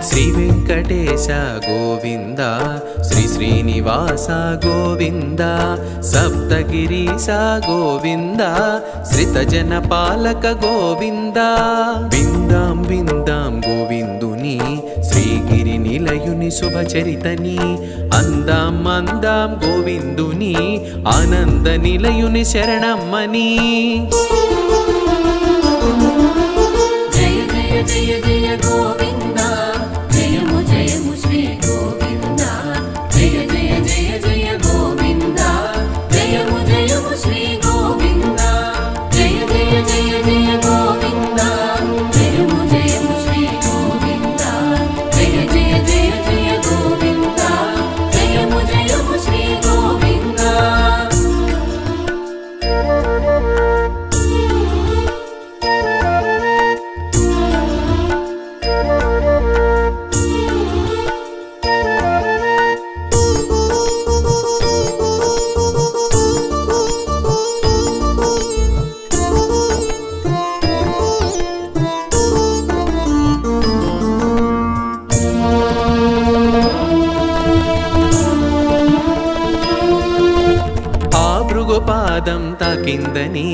శ్రీ వెంకటేశ గోవింద శ్రీ శ్రీనివాస గోవింద సప్తగిరీశ గోవింద శ్రితజన పాలక గోవింద విందాం విందాం గోవిందుని శ్రీగిరి నిలయుని శుభచరితని అందాం అందాం గోవిందుని ఆనంద నిలయుని శరణమ్మని జయ జయ జయ జయ గోవింద జయము జయము శ్రీ గోవింద జయ జయ జయ జయ గోవింద జయము జయము శ్రీ గోవింద జయ జయ జయ జయ గోవింద జయము జయము శ్రీ గోవింద జయ జయ జయ జయ గోవింద జయము జయము శ్రీ గోవింద పాదం తాకిందని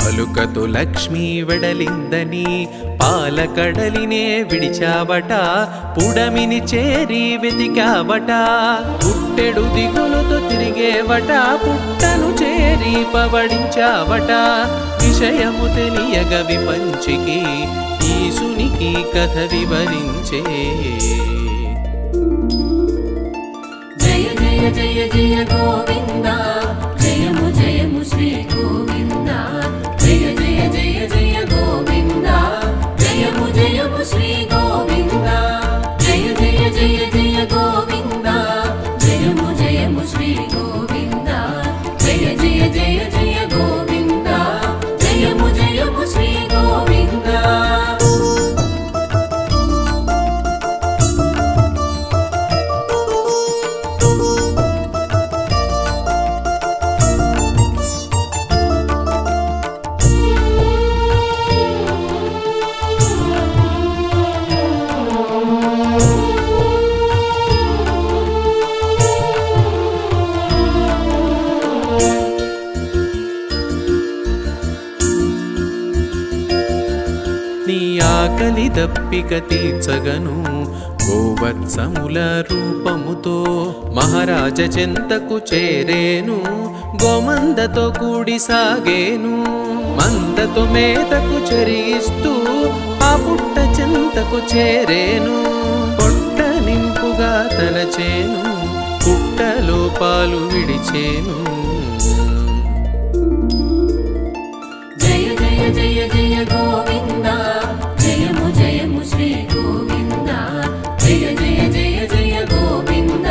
అలుకతో లక్ష్మీ వెడలిందని పాలకడలినే విడిచావట పుడమిని చేరి వెతికావట పుట్టెడు దిగులుతో తిరిగేవట పుట్టను చేరి పవడించావట విషయము తెలియగ విపంచికి ఈశునికి కథ వివరించే జయ జయ జయ జయ గోవింద జయము జయము శ్రీ గోవింద జయ జయ జయ జయ గోవింద జయము జయము శ్రీ గోవింద జయ జయ జయ జయ గోవింద జయము జయము శ్రీ గోవింద జయ జయ జయ జయ గోవింద జయము జయము శ్రీ గోవింద నీ ఆకలి దప్పిక తీర్చగను గోవత్సముల రూపముతో మహారాజ చెంతకు చేరేను గోమందతో కూడి సాగేను మందతో మేతకు చెరిగిస్తూ ఆ పుట్ట చెంతకు చేరేను పొట్ట నింపుగా తలచేను పుట్టలో పాలు విడిచేను జయ జయ జయ జయ గోవింద జయము జయము శ్రీ గోవింద జయ జయ జయ జయ గోవింద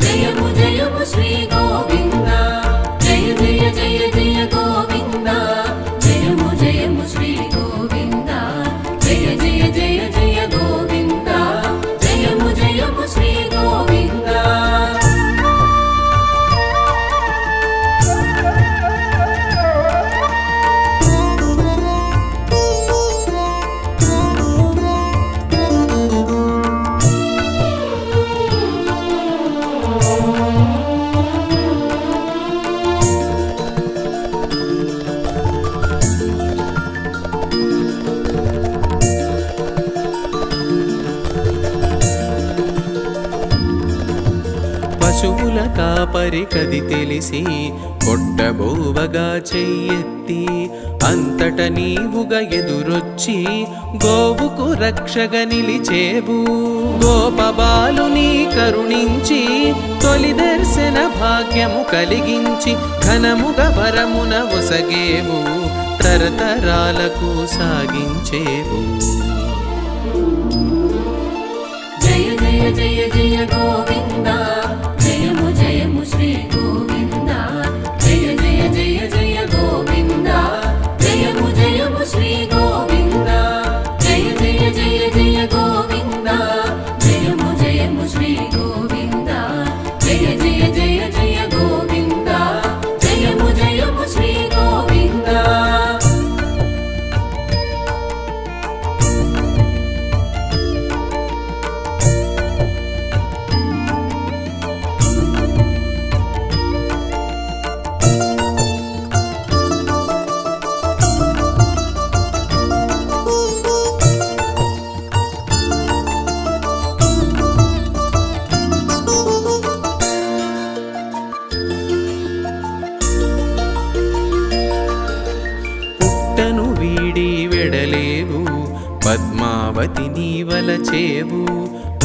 జయము జయము శ్రీ గోవింద జయ జయ జయ జయ గోవింద జయము జయము శ్రీ గోవింద జయ జయ జయ జయ గోవింద జయము జయము శ్రీ గోవింద పశువుల కాపరి కది తెలిసి కొట్టబోవగా చెయ్యెత్తి అంతట నీవుగా ఎదురొచ్చి గోవుకు రక్షగా నిలిచేవు గోపబాలుని కరుణించి తొలి దర్శన భాగ్యము కలిగించి ఘనముగా వరమున ఒసగేవు తరతరాలకు సాగించేవు జయ జయ జయ జయ గోవింద జయము జయము శ్రీ గోవింద జయ జయ జయ జయ గోవింద జయము జయము శ్రీ గోవింద జయ జయ జయ జయ గోవింద జయము జయము శ్రీ గోవింద జయ జయ జయ జయ గోవింద జయము జయము శ్రీ గోవింద తలచేవు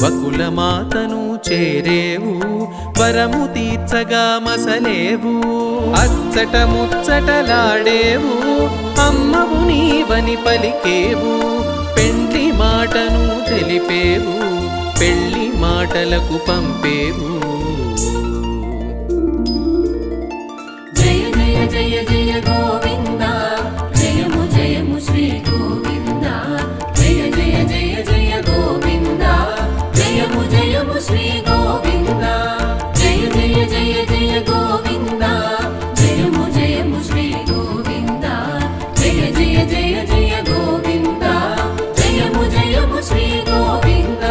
వకులమాతను చేరేవు వరము తీర్చగా మసలేవు అచ్చట ముచ్చటలాడేవు అమ్మవు నీవని పలికేవు పెండ్లి మాటను తెలిపేవు పెళ్లి మాటలకు పంపేవు జయ జయ జయ జయ గోవింద జయము జయము శ్రీ గోవింద జయ జయ జయ జయ గోవింద జయము జయము శ్రీ గోవింద జయ జయ జయ జయ గోవింద జయము జయము శ్రీ గోవింద జయ జయ జయ జయ గోవింద జయము జయము శ్రీ గోవింద.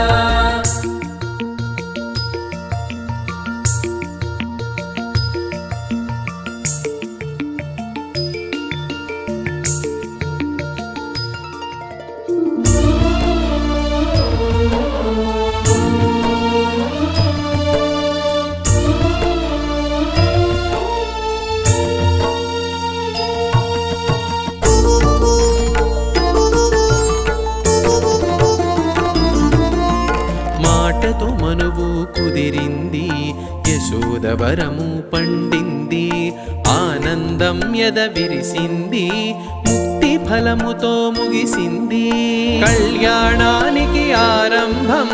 మాటతో మనువు కుదిరింది యశోదవరము పండింది ఆనందం ఎద విరిసింది ముక్తి ఫలముతో ముగిసింది కళ్యాణానికి ఆరంభం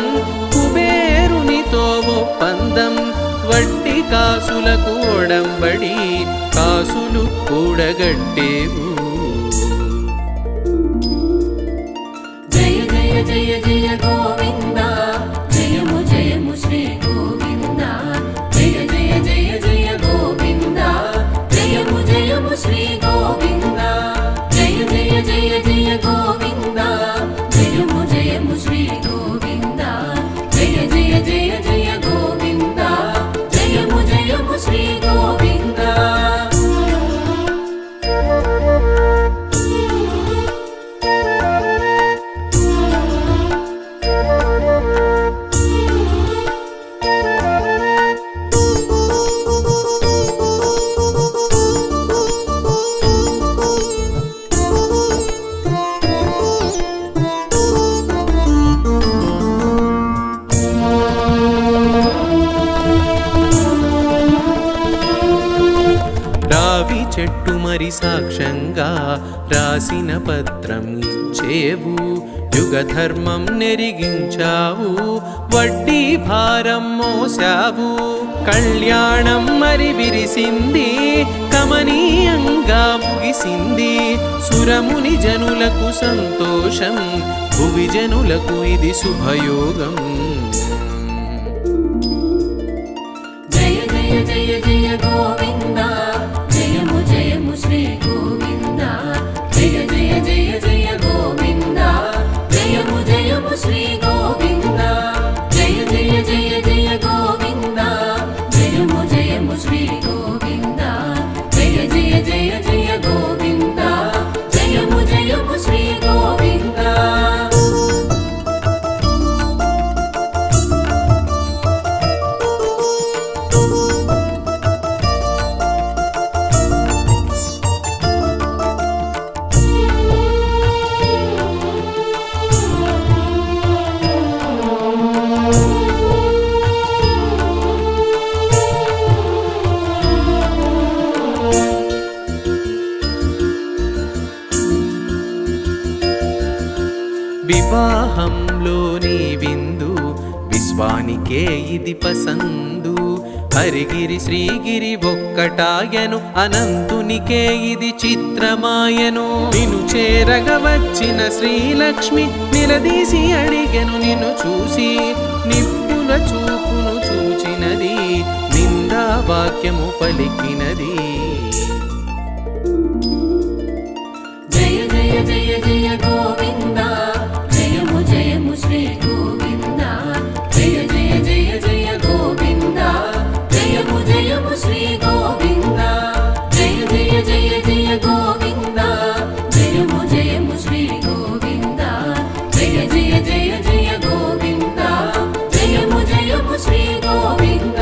కుబేరునితో ఒప్పందం వడ్డీ కాసులకు ఒడంబడి కాసులు కూడగట్టేవు జయ జయ జయ జయ గోవింద జయము జయము శ్రీ గోవింద జయ జయ జయ జయ గోవింద జయము జయము శ్రీ గోవింద జయ జయ జయ జయ గోవింద జయము జయము శ్రీ గోవింద జయ జయ జయ జయ గోవింద జయము జయము శ్రీ గోవింద. రావి చెట్టు మరి సాక్ష్యంగా రాసిన పత్రం ఇచ్చేవు యుగ ధర్మం నెరిగించావు వడ్డీ భారం మోసావు కళ్యాణం మరి విరిసింది కమనీయంగా ముగిసింది సురముని జనులకు సంతోషం భువి జనులకు ఇది శుభయోగం జయ జయ జయ జయ గోవింద జయము జయము శ్రీ గోవింద జయ జయ జయ జయ గోవింద జయము జయము శ్రీ గోవింద జయ జయ జయ జయ గోవింద జయము జయము శ్రీ గోవింద జయ జయ జయ జయ గోవింద జయము జయము శ్రీ గోవింద. వివాహంలోని విందు విశ్వానికే ఇది పసందు హరిగిరి శ్రీగిరి ఒక్కటాయను అనంతునికే ఇది చిత్రమాయను నిన్ను చేరగ వచ్చిన శ్రీలక్ష్మి నిలదీసి అడిగెను నిన్ను చూసి నిప్పుల చూపును చూచినది నిందా వాక్యము పలికినది జయ జయ జయ జయ గోవింద జయము జయము శ్రీ గోవింద జయ జయ జయ జయ గోవింద జయము జయము శ్రీ గోవింద జయ జయ జయ జయ గోవింద జయము జయము శ్రీ గోవింద జయ జయ జయ జయ గోవింద జయము జయము శ్రీ గోవింద.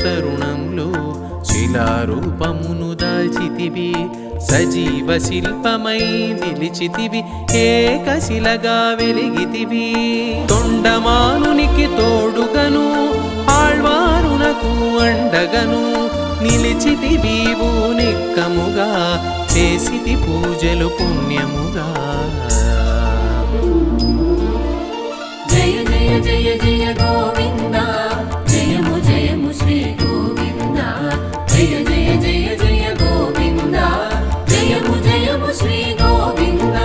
తరుణంలో శిలారూపమును దాల్చితివి, సజీవ శిల్పమై నిలిచితివి, ఏకశిలగా వెలిగితివి. తొండమానునికి తోడుగను ఆళ్వారునకు అండగను నిలిచితివీవు నిక్కముగా, చేసితి పూజలు పుణ్యముగా. జయ జయ జయ జయ గోవింద, జయము జయము శ్రీ గోవింద. జయ జయ జయ జయ గోవింద, జయము జయము శ్రీ గోవింద.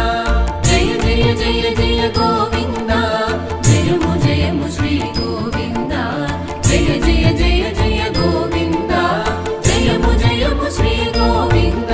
జయ జయ జయ జయ గోవింద, జయము జయము శ్రీ గోవింద. జయ జయ జయ జయ గోవింద, జయము జయము శ్రీ గోవింద.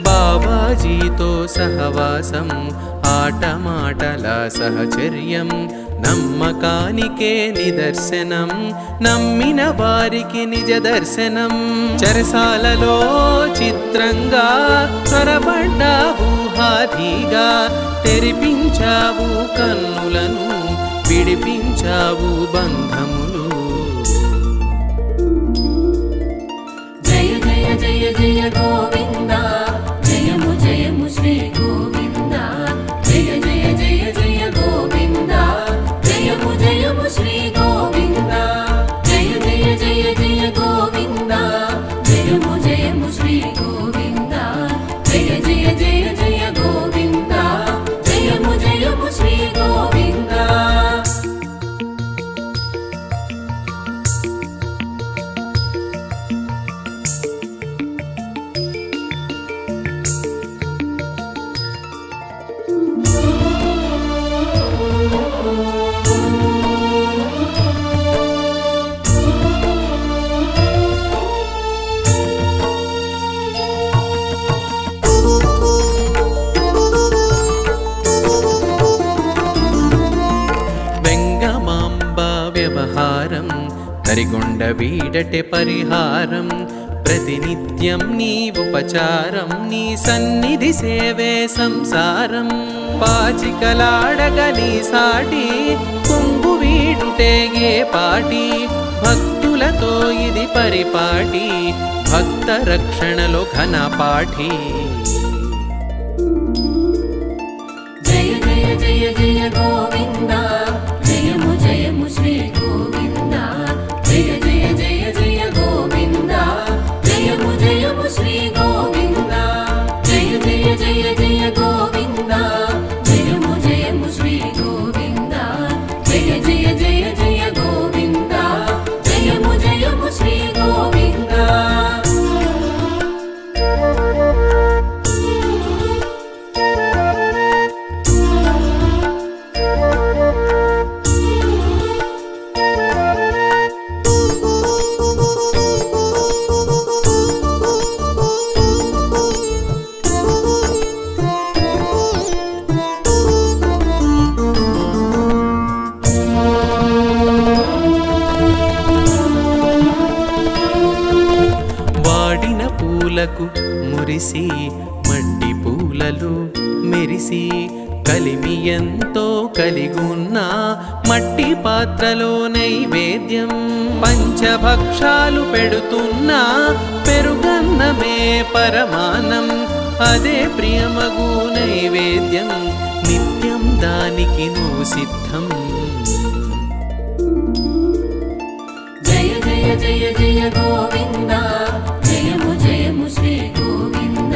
బాబాజీతో సహవాసం, ఆటమాటల సహచర్యం, నమ్మకానికే నిదర్శనం, నమ్మిన వారికి నిజ దర్శనం. చెరసాలలో చిత్రంగా చొరబడ్డావు హాయిగా, తెరిపించావు కన్నులను, విడిపించావు బంధములు. జయ జయ జయ జయ గోవింద, జయము జయము శ్రీ గోవింద. జయ జయ జయ జయ గోవింద, జయము జయము శ్రీ గోవింద. జయ జయ జయ జయ గోవింద, జయము జయము శ్రీ గోవింద. జయ జయ జయ జయ గోవింద, జయము జయము శ్రీ గోవింద. వ్యవహారం కరిగొండ వీడటె పరిహారం, ప్రతినిత్యం నీ ఉపచారం, నీ సన్నిధి సేవే సంసారం. పాచికలాడగని సాటి కొంగు వీడుటే ఏ పాటి, భక్తులతో ఇది పరిపాటి, భక్త రక్షణలో ఘనపాఠి. జయ జయ జయ జయ గోవింద, జయము జయము శ్రీ గోవింద. జయ జయ జయ జయ గోవింద, జయము జయము శ్రీ గోవింద. జయ జయ జయ జయ గోవింద, జయము జయము శ్రీ గోవింద. జయ జయ జయ జయ గోవింద, జయము జయము శ్రీ గోవింద. వాడిన పూలకు మురిసి, మట్టి పూలలో మెరిసి, కలిమి ఎంతో కలిగున్న మట్టి పాత్రలో నైవేద్యం. పంచభక్షాలు పెడుతున్నా పెరుగన్నమే పరమానం, అదే ప్రియమగు నైవేద్యం, నిత్యం దానికి నువ్వు సిద్ధం. జయ జయ జయ జయ గోవింద, జయము జయము శ్రీ గోవింద.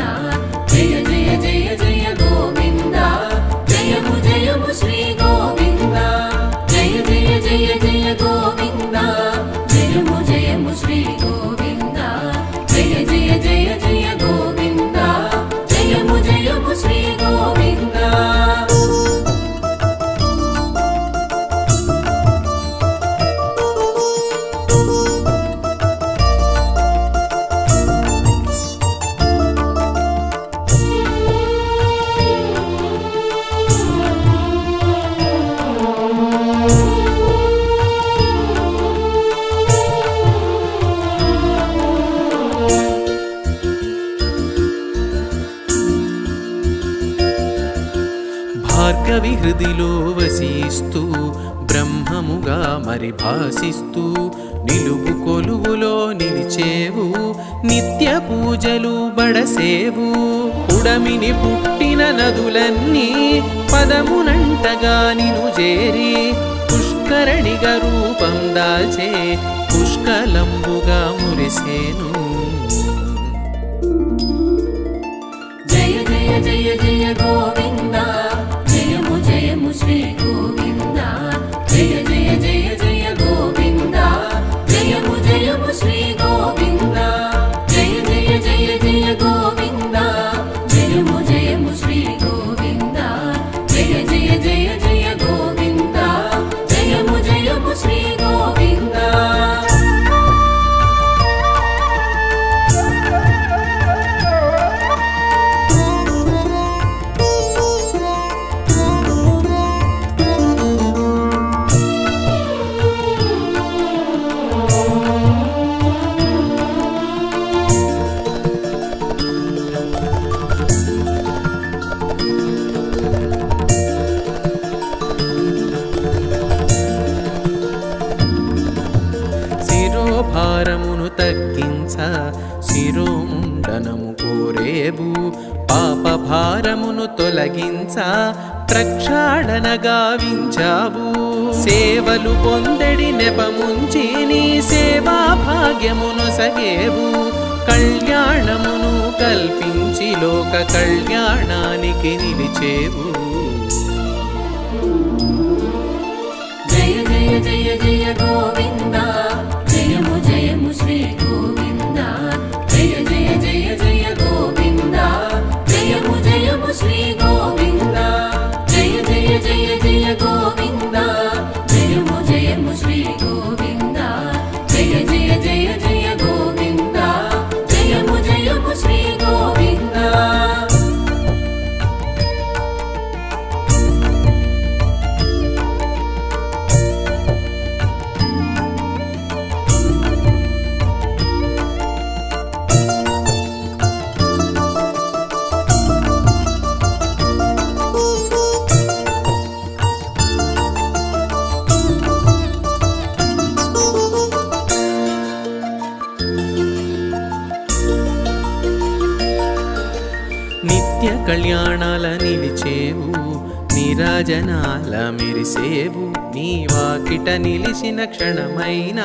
జయ జయ జయ జయ గోవింద, జయము జయము శ్రీ గోవింద. జయ జయ జయ జయ గోవింద, జయము జయము శ్రీ గోవింద. జయ జయ జయ జయ గోవింద, జయము జయము శ్రీ గోవింద. హృదిలో వసిస్తూ బ్రహ్మముగా మరి భాసిస్తూ నిలువు కొలువులో నిలిచేవు నిత్య పూజలు బడసేవు ఉడమిని పుట్టిన నదులన్నీ పదమునంటగా నిను చేరి పుష్కరణిగా రూపం దాల్చే పుష్కలంబుగా మురిసేను. జయ జయ జయ జయ గోవింద జయము జయము శ్రీ గోవింద జయ జయ జయ జయ గోవింద జయము జయము శ్రీ గోవింద జయ జయ జయ జయ గోవింద జయము జయము శ్రీ గోవింద జయ జయ జయ జయ గోవింద జయము జయము శ్రీ గోవింద. భారమును తగ్గించ శిరోముండనము కోరేవు పాప భారమును తొలగించ ప్రక్షాళన గావించావు సేవలు పొందడి నెపముంచి నీ సేవా భాగ్యమును సగేవు కళ్యాణమును కల్పించి లోక కళ్యాణానికి నిలిచేవు. జయ జయ జయ జయ గోవింద జయము జయము శ్రీ గోవింద జయ జయ జయ జయ గోవింద జయము జయము శ్రీ గోవింద జయ జయ జయ జయ గోవింద జయము జయము శ్రీ గోవింద జయ జయ జయ జయ గోవింద జయము జయము శ్రీ గోవింద. నిత్య కళ్యాణాల నిలిచేవు నీరాజనాల మెరిసేవు నీ వాకిట నిలిచిన క్షణమైన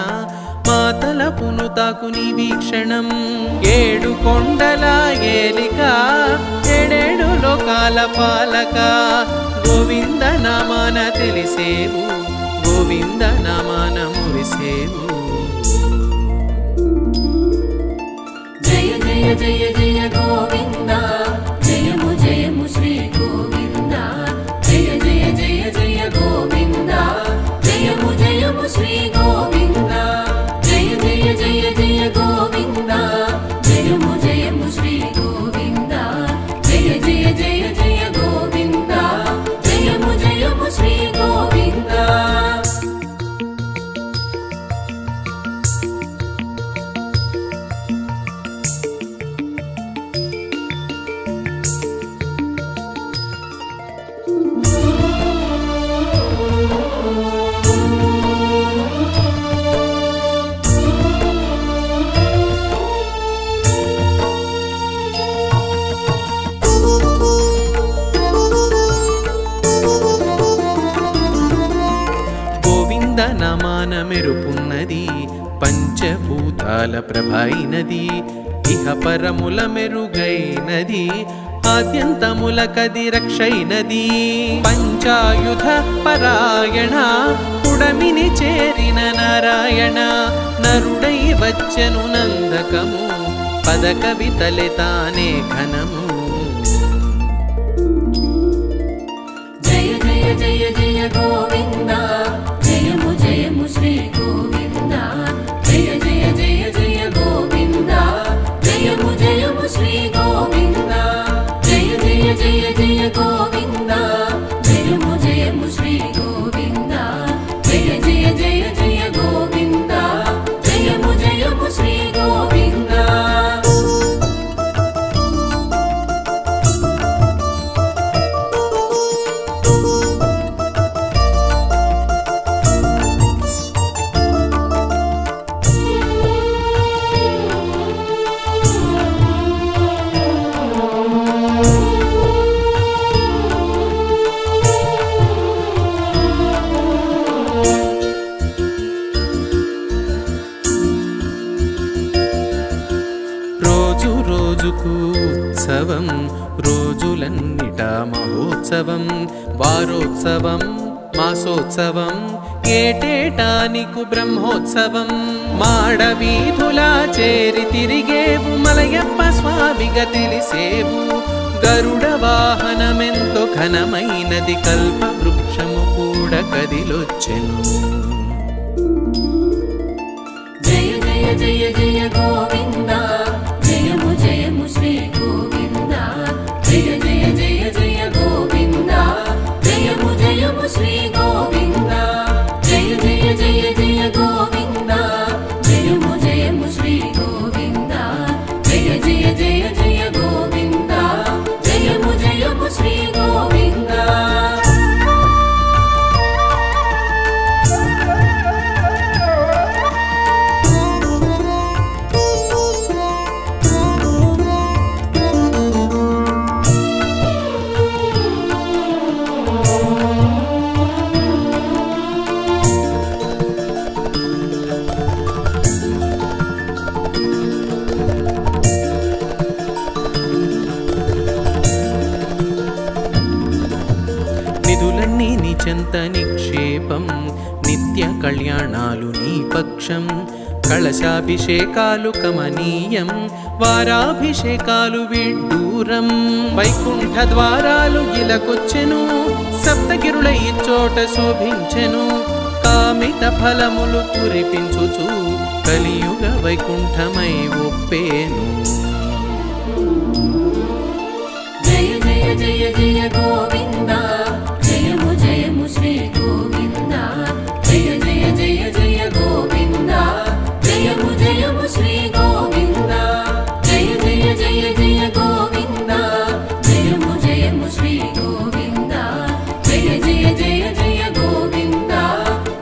మాతల పునుతాకు నీ వీక్షణం ఏడు కొండల ఏలిక ఏడేడు లోకాల పాలక గోవింద నామాన తెలిసేవు గోవింద నామాన మురిసేవు. జయ జయ జయ జయ గోవింద జయము జయము శ్రీ గోవింద జయ జయ జయ జయ గోవింద జయము జయము శ్రీ గోవింద జయ జయ జయ జయ గోవింద జయము జయము శ్రీ గోవింద జయ జయ జయ జయ గోవింద జయము జయము శ్రీ గోవింద. గోవింద నామాన మెరుపున్నది పంచభూతాల ప్రభైనది ఇహ పరముల మెరుగైనది ఆద్యంతముల కది రక్షైనది పంచాయుధ పరాయణ పుడమిని చేరిన నారాయణ నరుడై వచ్చెను నందకము పద కవితలే తానే ఘనము. జయ జయ జయ జయ గోవింద జయము జయము శ్రీ గోవింద జయ జయ జయ జయ గోవింద జయము జయము శ్రీ గోవింద జయ జయ జయ జయ గోవింద జయము జయము శ్రీ గోవింద జయ జయ జయ జయ గోవింద జయము జయము శ్రీ గోవింద. ఉత్సవం రోజులన్నిట మహోత్సవం వారోత్సవం మాసోత్సవం ఏటేటా నీకు బ్రహ్మోత్సవం మాడవీధులా చేరి తిరిగేవు మలయప్ప స్వామిగా తెలిసేవు గరుడ వాహనమెంతో ఘనమైనది కల్ప వృక్షము కూడా కదిలొచ్చెను జయ జయ జయ జయ గోవింద జయము జయము శ్రీ గోవింద జయ జయ జయ జయ గోవింద జయము జయము శ్రీ గోవింద జయ జయ జయ జయ గోవింద జయము జయము శ్రీ గోవింద జయ జయ జయ జయ గోవింద జయము జయము శ్రీ గోవింద నిధులన్నీ నీ చెంత నిక్షేపం నిత్య కళ్యాణాలు నీ పక్షం కలశాభిషేకాలు కమనీయం వారాభిషేకాలు విడ్డూరం వైకుంఠ ద్వారాలు ఇలకొచ్చెను సప్తగిరుల ఈ చోట శోభించెను కామిత ఫలములు కురిపించుచు కలియుగ వైకుంఠమై ఒప్పేను జయ జయ జయ జయ గోవింద జయము జయము శ్రీ గోవింద జయ జయ జయ జయ గోవింద జయము జయము శ్రీ గోవింద జయ జయ జయ జయ గోవింద జయము జయము శ్రీ గోవింద జయ జయ జయ జయ గోవింద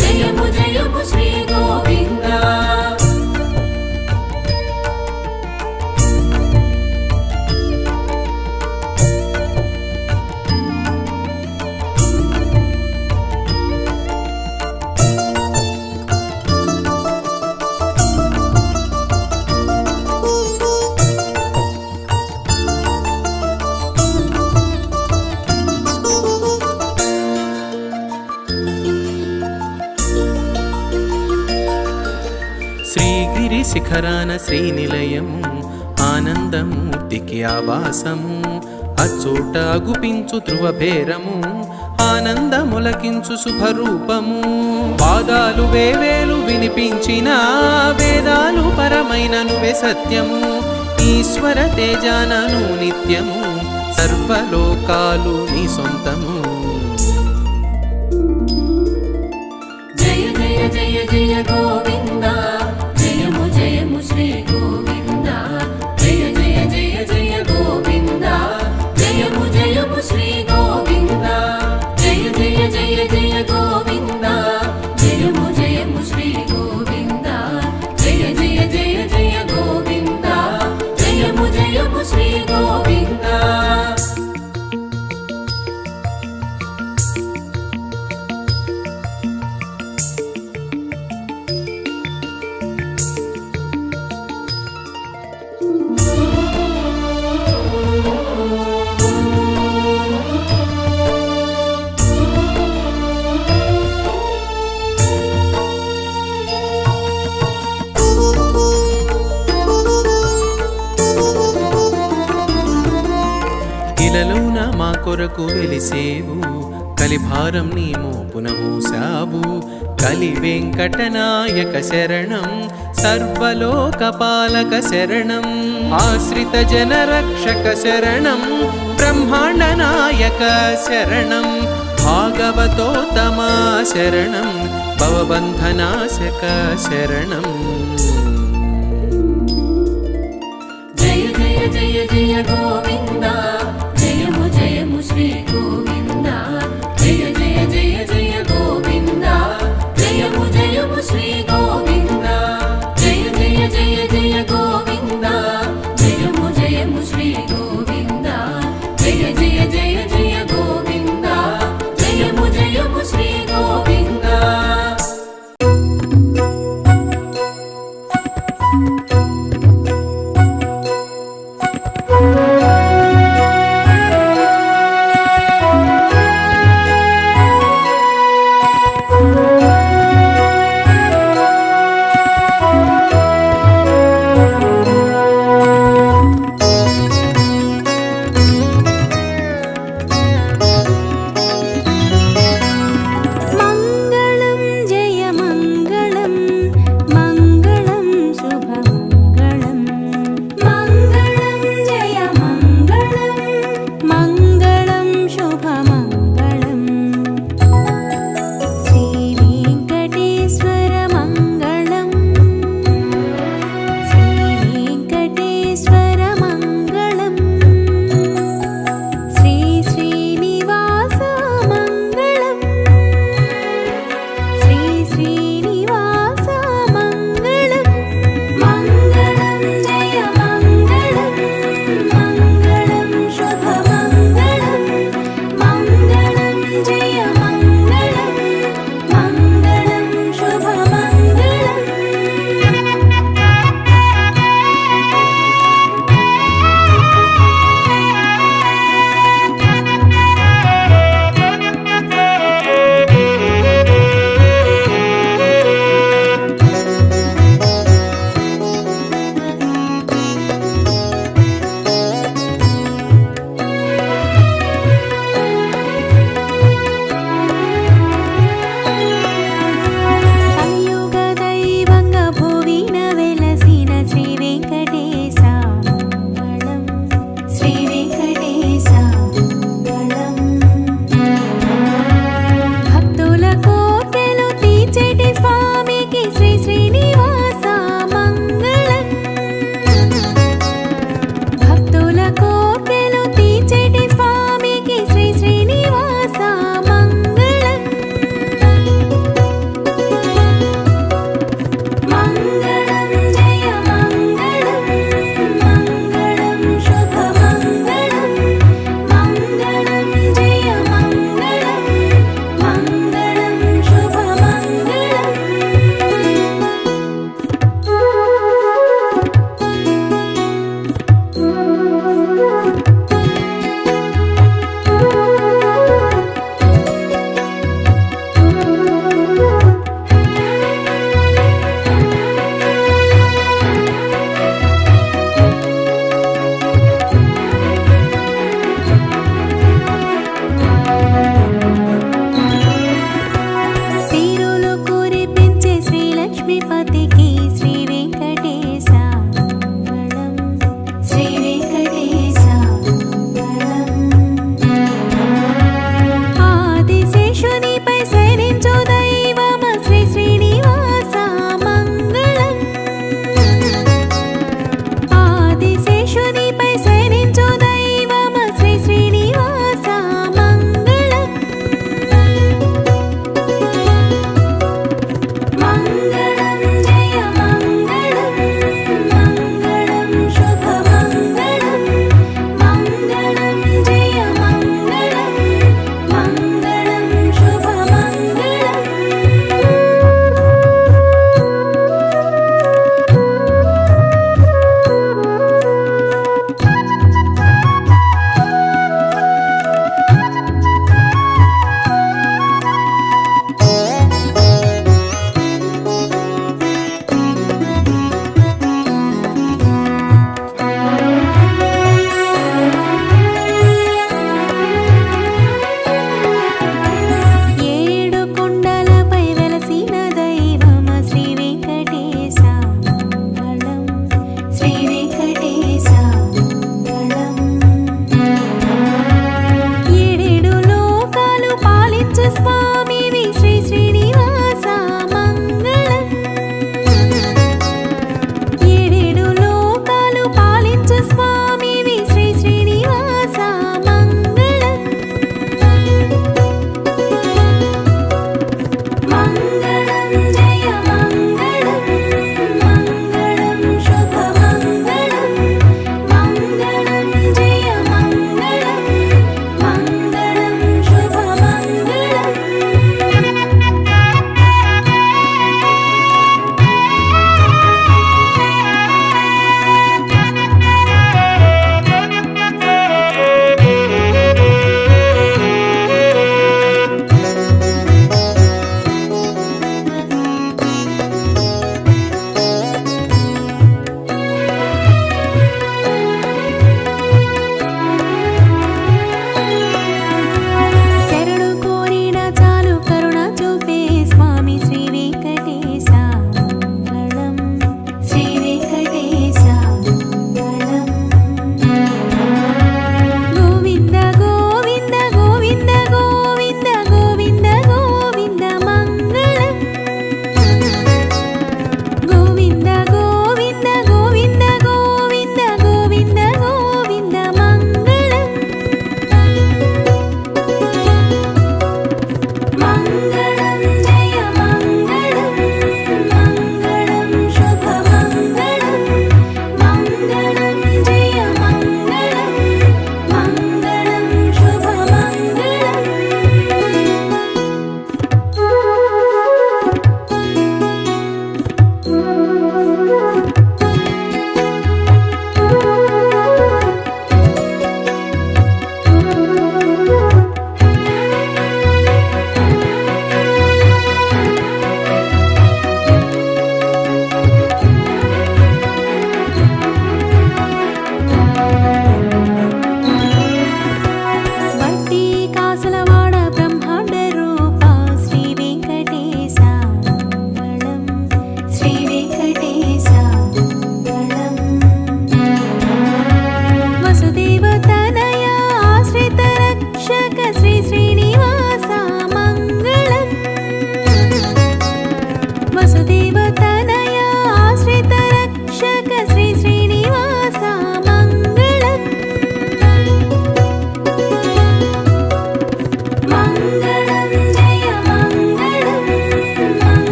జయము జయము శ్రీ గోవింద శ్రీగిరి శిఖరాన శ్రీనిలయము ఆనందమూర్తికి ఆవాసము అచ్చోట అగుపించు ధ్రువభేరము ఆనందములకించు శుభరూపము పాదాలు వేవేలు వినిపించిన వేదాలు పరమైన నువ్వే సత్యము ఈశ్వర తేజానను నిత్యము సర్వలోకాలు నీ సొంతము జయ జయ జయ జయ గోవింద జయము జయము శ్రీ గోవింద జయ జయ జయ జయ గోవింద జయము జయము శ్రీ గోవింద జయ జయ జయ జయ గోవింద జయము జయము శ్రీ గోవింద జయ జయ జయ జయ గోవింద జయము జయము శ్రీ గోవింద ఇలలోన మా కొరకు వెలిసేవు కలిభారం నీ మోపున మోసావు కలి వెంకటనాయక శరణం సర్వలోకపాలక శరణం ఆశ్రిత జన రక్షక శరణం బ్రహ్మాండ నాయక శరణం భాగవతోత్తమా శరణం భవబంధనాశక శరణం జయ జయ జయ జయ గోవింద జయము జయము శ్రీ గోవింద జయ జయ జయ జయ గోవింద జయము జయము శ్రీ గోవింద జయ జయ జయ జయ గోవింద జయము జయము శ్రీ గోవింద జయ జయ జయ జయ గోవింద జయము జయము శ్రీ గోవింద మంగళం జయ మంగళం మంగళం శుభమంగళం మంగళం జయ మంగళం మంగళం శుభమంగళం శ్రీ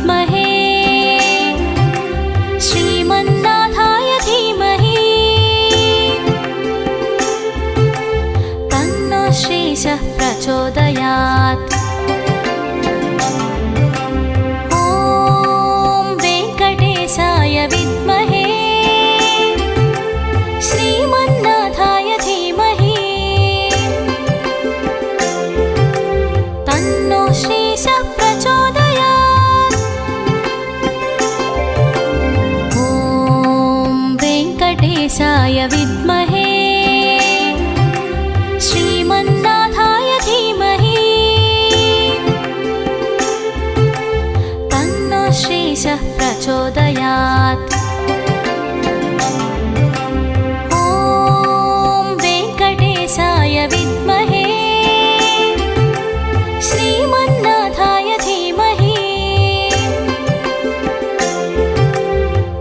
विद्महे श्रीमन्नाथाय धीमहि तन्नो श्रीशः प्रचोदयात्। ॐ वेङ्कटेशाय विद्महे श्रीमन्नाथाय धीमहि तन्नो श्रीशः प्रचोदयात्। ॐ वेङ्कटेशाय विद्महे श्रीमन्नाथाय धीमहि तन्नो श्रीशः प्रचोदयात्। ॐ वेङ्कटेशाय विद्महे श्रीमन्नाथाय धीमहि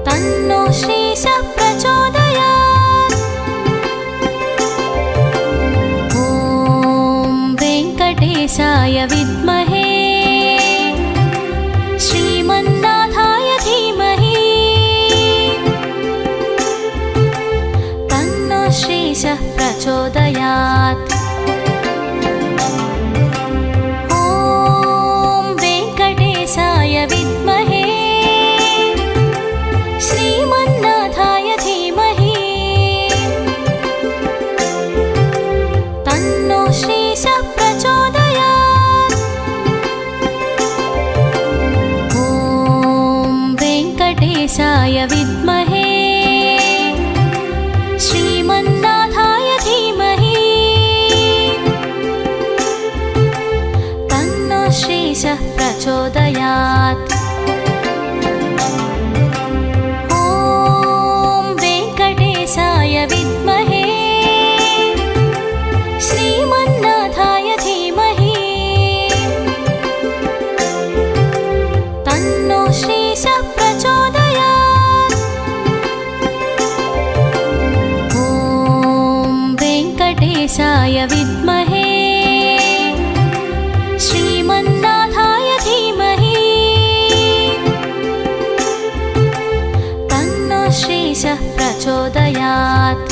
तन्नो श्रीशः प्रचोदयात्। ॐ वेङ्कटेशाय विद्महे श्रीमन्नाथाय धीमहि तन्नो श्रीशः प्रचोदयात्। ॐ वेङ्कटेशाय विद्महे श्रीमन्नाथाय धीमहि तन्नो श्रीशः प्रचोदयात्। ॐ वेङ्कटेशाय विद्महे श्रीमन्नाथाय धीमहि तन्नो श्रीशः प्रचोदयात्। ॐ वेङ्कटेशाय विद्महे श्रीमन्नाथाय धीमहि तन्नो श्रीशः प्रचोदयात्। ॐ वेङ्कटेशाय विद्महे श्रीमन्नाथाय धीमहि तन्नो श्रीशः प्रचोदयात्।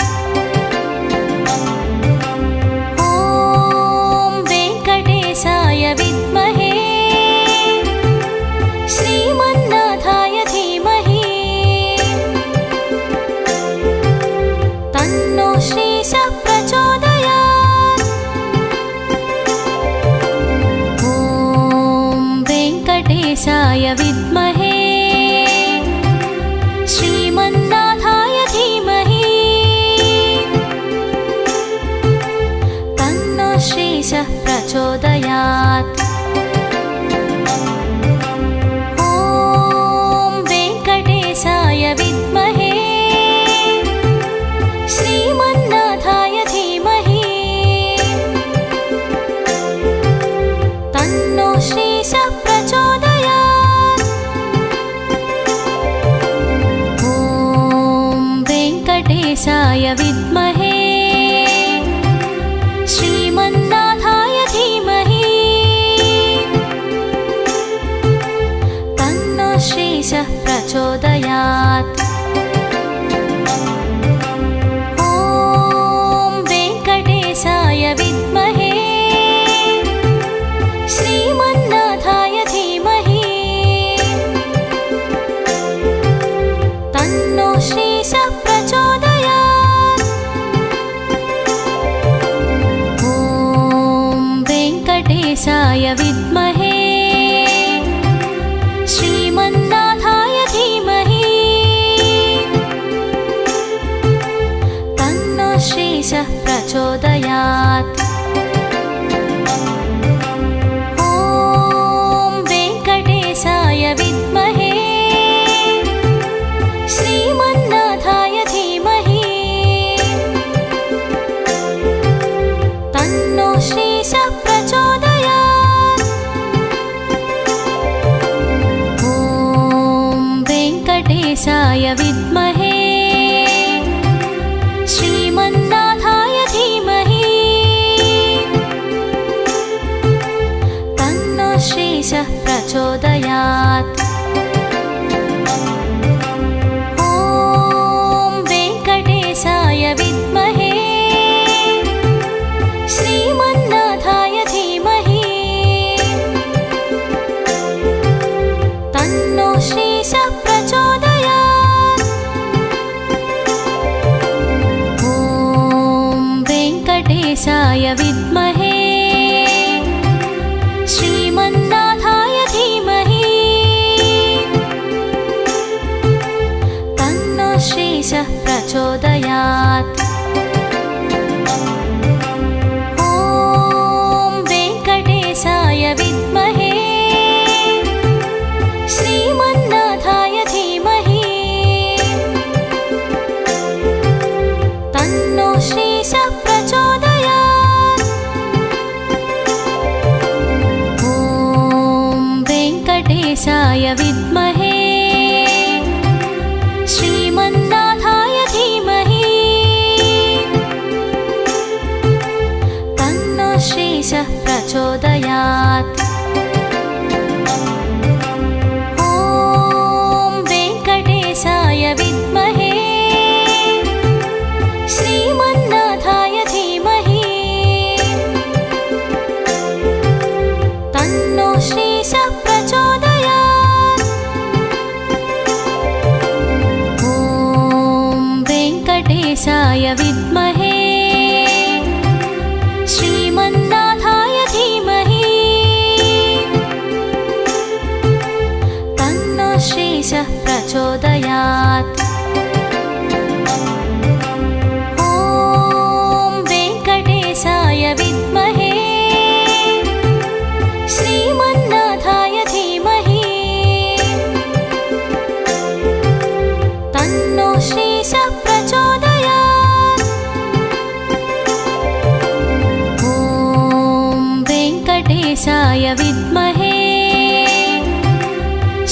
ॐ वेङ्कटेशाय विद्महे श्रीमन्नाथाय धीमहि तन्नो श्रीशः प्रचोदयात्। ॐ वेङ्कटेशाय विद्महे श्रीमन्नाथाय धीमहि तन्नो श्रीशः प्रचोदयात्। ॐ वेङ्कटेशाय विद्महे श्रीमन्नाथाय धीमहि तन्नो श्रीशः प्रचोदयात्। ॐ वेङ्कटेशाय विद्महे श्रीमन्नाथाय धीमहि तन्नो श्रीशः प्रचोदयात्। ॐ वेङ्कटेशाय विद्महे श्रीमन्नाथाय धीमहि तन्नो श्रीशः प्रचोदयात्। ॐ वेङ्कटेशाय विद्महे श्रीमन्नाथाय धीमहि तन्नो श्रीशः प्रचोदयात्। ॐ वेङ्कटेशाय विद्महे श्रीमन्नाथाय धीमहि तन्नो श्रीशः प्रचोदयात्। ॐ वेङ्कटेशाय विद्महे श्रीमन्नाथाय धीमहि तन्नो श्रीशः प्रचोदयात्। श्रीशः प्रचोदयात्। ॐ वेङ्कटेशाय विद्महे श्रीमन्नाथाय धीमहि तन्नो श्रीशः प्रचोदयात्। ॐ वेङ्कटेशाय विद्महे श्रीमन्नाथाय धीमहि तन्नो श्रीशः प्रचोदयात्। ॐ वेङ्कटेशाय विद्महे श्रीमन्नाथाय धीमहि तन्नो श्रीशः प्रचोदयात्। ॐ वेङ्कटेशाय विद्महे श्रीमन्नाथाय धीमहि तन्नो श्रीशः प्रचोदयात्। ॐ वेङ्कटेशाय विद्महे श्रीमन्नाथाय धीमहि तन्नो श्रीशः प्रचोदयात्। ॐ वेङ्कटेशाय विद्महे श्रीमन्नाथाय धीमहि तन्नो श्रीशः प्रचोदयात्। ॐ वेङ्कटेशाय विद्महे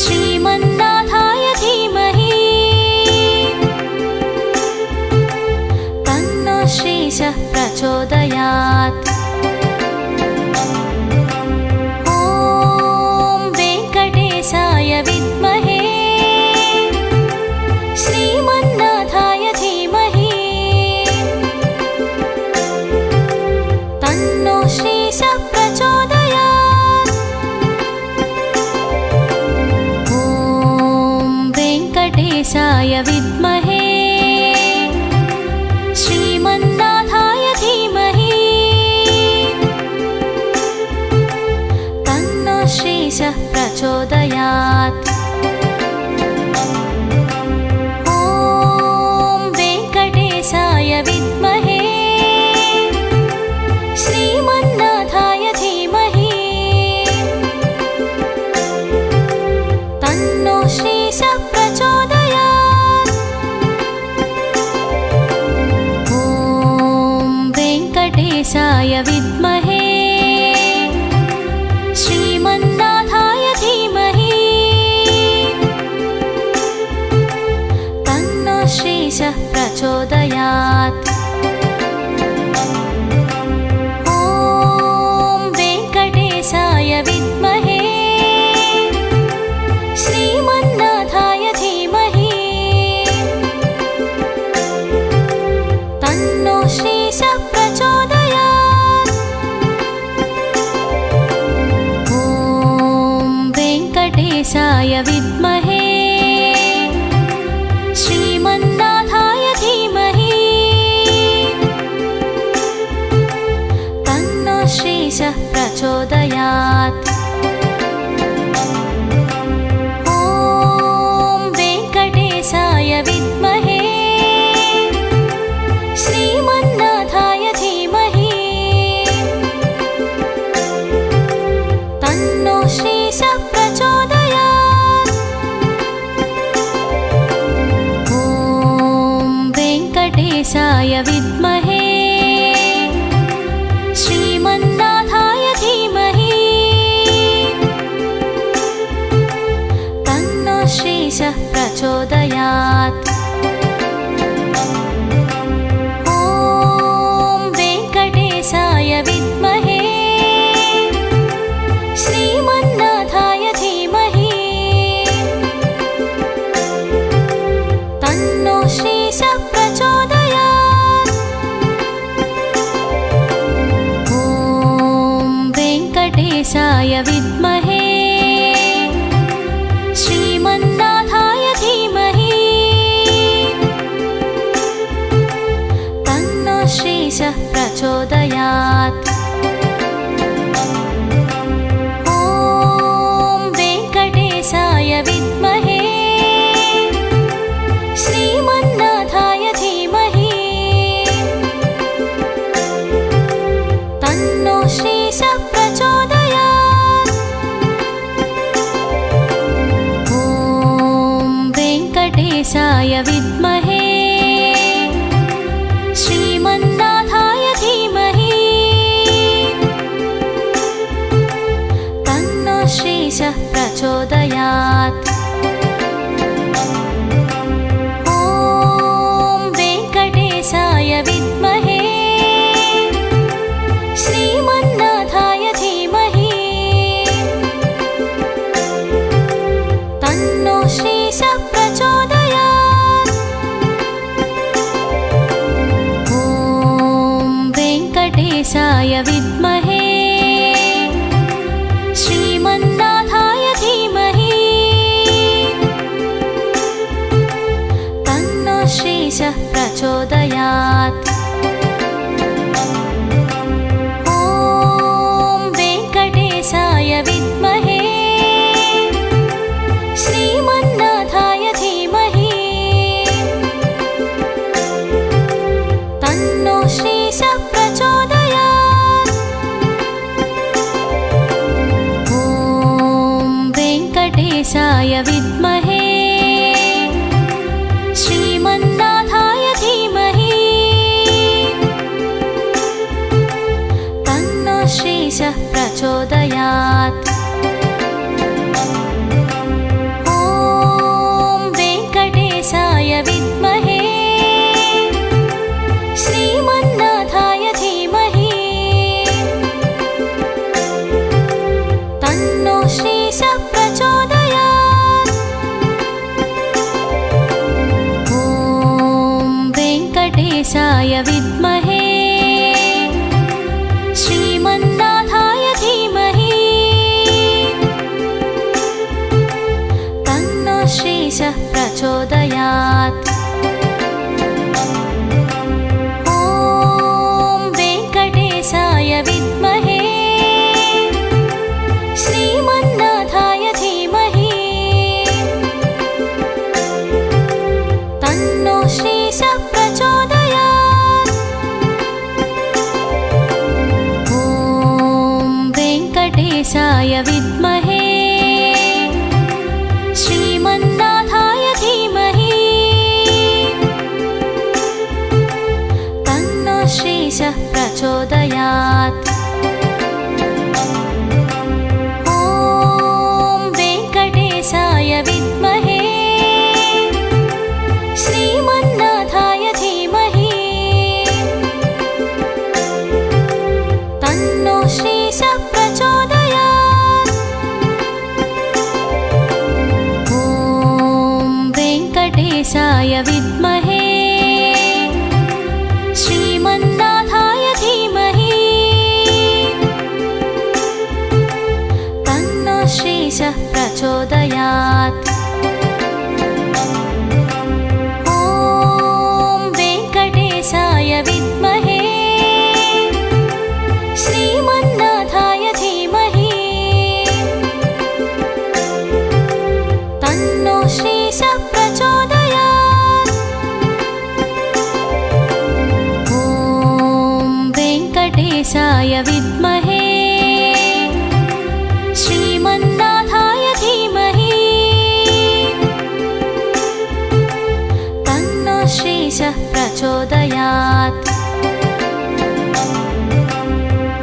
श्रीमन्नाथाय धीमहि तन्नो श्रीशः प्रचोदयात्। ॐ वेङ्कटेशाय विद्महे श्रीमन्नाथाय धीमहि तन्नो श्रीशः प्रचोदयात्। ॐ वेङ्कटेशाय विद्महे श्रीमन्नाथाय धीमहि तन्नो श्रीशः प्रचोदयात्। ॐ वेङ्कटेशाय विद्महे श्रीमन्नाथाय धीमहि तन्नो श्रीशः प्रचोदयात्। ॐ वेङ्कटेशाय विद्महे श्रीमन्नाथाय धीमहि तन्नो श्रीशः प्रचोदयात्। ॐ वेङ्कटेशाय विद्महे श्रीमन्नाथाय धीमहि तन्नो श्रीशः प्रचोदयात्। ॐ वेङ्कटेशाय विद्महे श्रीमन्नाथाय धीमहि तन्नो श्रीशः प्रचोदयात्। ॐ वेङ्कटेशाय विद्महे श्रीमन्नाथाय धीमहि तन्नो श्रीशः प्रचोदयात्। ॐ वेङ्कटेशाय विद्महे श्रीमन्नाथाय धीमहि तन्नो श्रीशः प्रचोदयात्। ॐ वेङ्कटेशाय विद्महे श्रीमन्नाथाय धीमहि तन्नो श्रीशः प्रचोदयात्। ॐ वेङ्कटेशाय विद्महे श्रीमन्नाथाय वेङ्कटेशाय विद्महे श्रीमन्नाथाय धीमहि तन्नो श्रीशः प्रचोदयात्। ॐ वेङ्कटेशाय विद्महे श्रीमन्नाथाय धीमहि तन्नो श्रीशः प्रचोदयात्। ॐ वेङ्कटेशाय विद्महे श्रीमन्नाथाय धीमहि तन्नो श्रीशः प्रचोदयात्। ॐ वेङ्कटेशाय विद्महे श्रीमन्नाथाय धीमहि तन्नो श्रीशः प्रचोदयात्। ॐ वेङ्कटेशाय विद्महे श्रीमन्नाथाय धीमहि तन्नो श्रीशः प्रचोदयात्। ॐ वेङ्कटेशाय विद्महे श्रीमन्नाथाय धीमहि तन्नो श्रीशः प्रचोदयात्। ॐ वेङ्कटेशाय विद्महे श्रीमन्नाथाय धीमहि तन्नो श्रीशः प्रचोदयात्। ॐ वेङ्कटेशाय विद्महे श्रीमन्नाथाय धीमहि तन्नो श्रीशः प्रचोदयात्। ॐ वेङ्कटेशाय विद्महे श्रीमन्नाथाय धीमहि तन्नो श्रीशः प्रचोदयात्। ॐ वेङ्कटेशाय विद्महे श्रीमन्नाथाय धीमहि तन्नो श्रीशः प्रचोदयात्। ॐ वेङ्कटेशाय विद्महे श्रीमन्नाथाय धीमहि तन्नो श्रीशः प्रचोदयात्। ॐ वेङ्कटेशाय विद्महे श्रीमन्नाथाय धीमहि तन्नो श्रीशः प्रचोदयात्। ॐ वेङ्कटेशाय विद्महे श्रीमन्नाथाय धीमहि तन्नो श्रीशः प्रचोदयात्।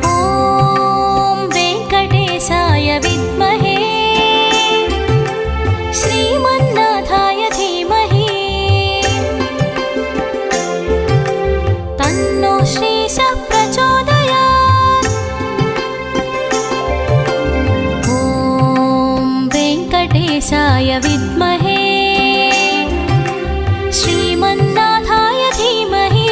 ॐ वेङ्कटेशाय विद्महे श्रीमन्नाथाय धीमहि तन्नो श्रीशः प्रचोदयात्। ॐ वेङ्कटेशाय विद्महे श्रीमन्नाथाय धीमहि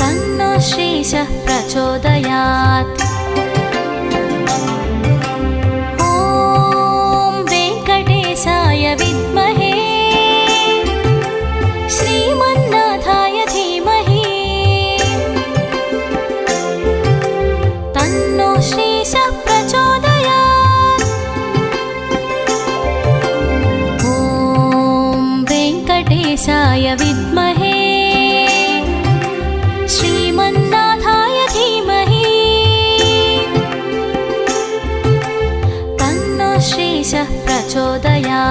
तन्नो श्रीशः प्रचोदयात्। ॐ वेङ्कटेशाय विद्महे श्रीमन्नाथाय धीमहि तन्नो श्रीशः प्रचोदयात्। ॐ वेङ्कटेशाय विद्महे श्रीमन्नाथाय धीमहि तन्नो श्रीशः प्रचोदयात्।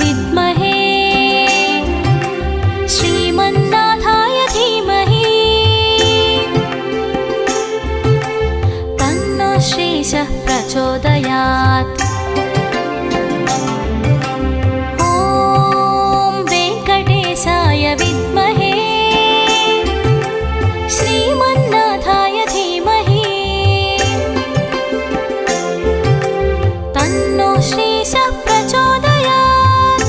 विद्महे श्रीमन्नाथाय धीमहि तन्नो श्रीशः प्रचोदयात्। ॐ वेङ्कटेशाय विद्महे श्रीमन्नाथाय धीमहि तन्नो श्रीशः प्रचोदयात्।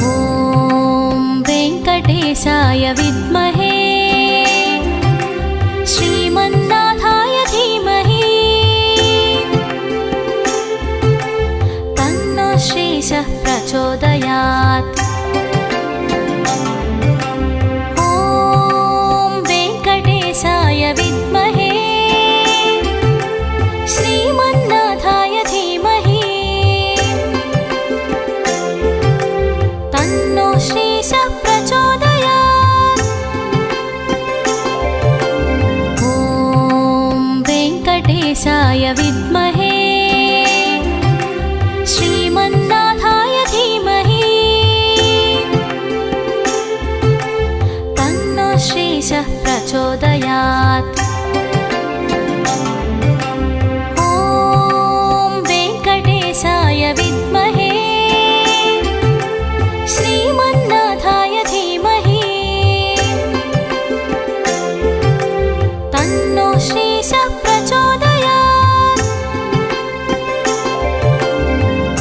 ॐ वेङ्कटेशाय विद्महे श्रीमन्नाथाय धीमहि तन्नो श्रीशः प्रचोदयात्। ॐ वेङ्कटेशाय विद्महे श्रीमन्नाथाय धीमहि तन्नो श्रीशः प्रचोदयात्। ॐ वेङ्कटेशाय विद्महे श्रीमन्नाथाय धीमहि तन्नो श्रीशः प्रचोदयात्। ॐ वेङ्कटेशाय विद्महे श्रीमन्नाथाय धीमहि तन्नो श्रीशः प्रचोदयात्।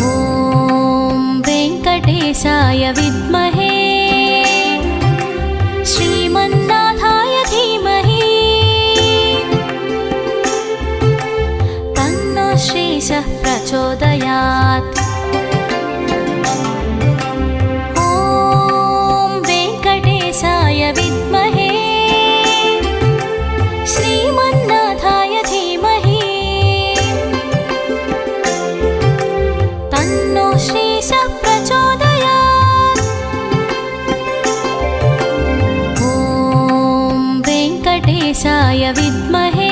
ॐ वेङ्कटेशाय विद्महे श्रीमन्नाथाय धीमहि तन्नो श्रीशः प्रचोदयात्। ॐ वेङ्कटेशाय विद्महे श्रीमन्नाथाय धीमहि तन्नो श्रीशः प्रचोदयात्। ॐ वेङ्कटेशाय विद्महे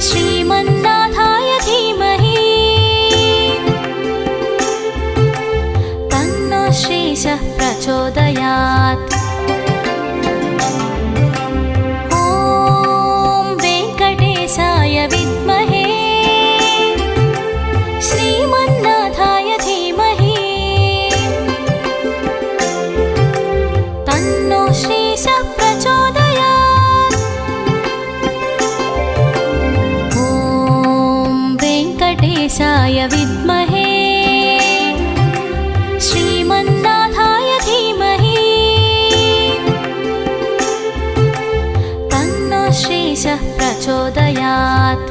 श्रीमन्नाथाय धीमहि तन्नो श्रीशः प्रचोदयात्। ॐ वेङ्कटेशाय विद्महे श्रीमन्नाथाय धीमहि तन्नो श्रीशः प्रचोदयात्। ॐ वेङ्कटेशाय विद्महे श्रीमन्नाथाय धीमहि तन्नो श्रीशः प्रचोदयात्।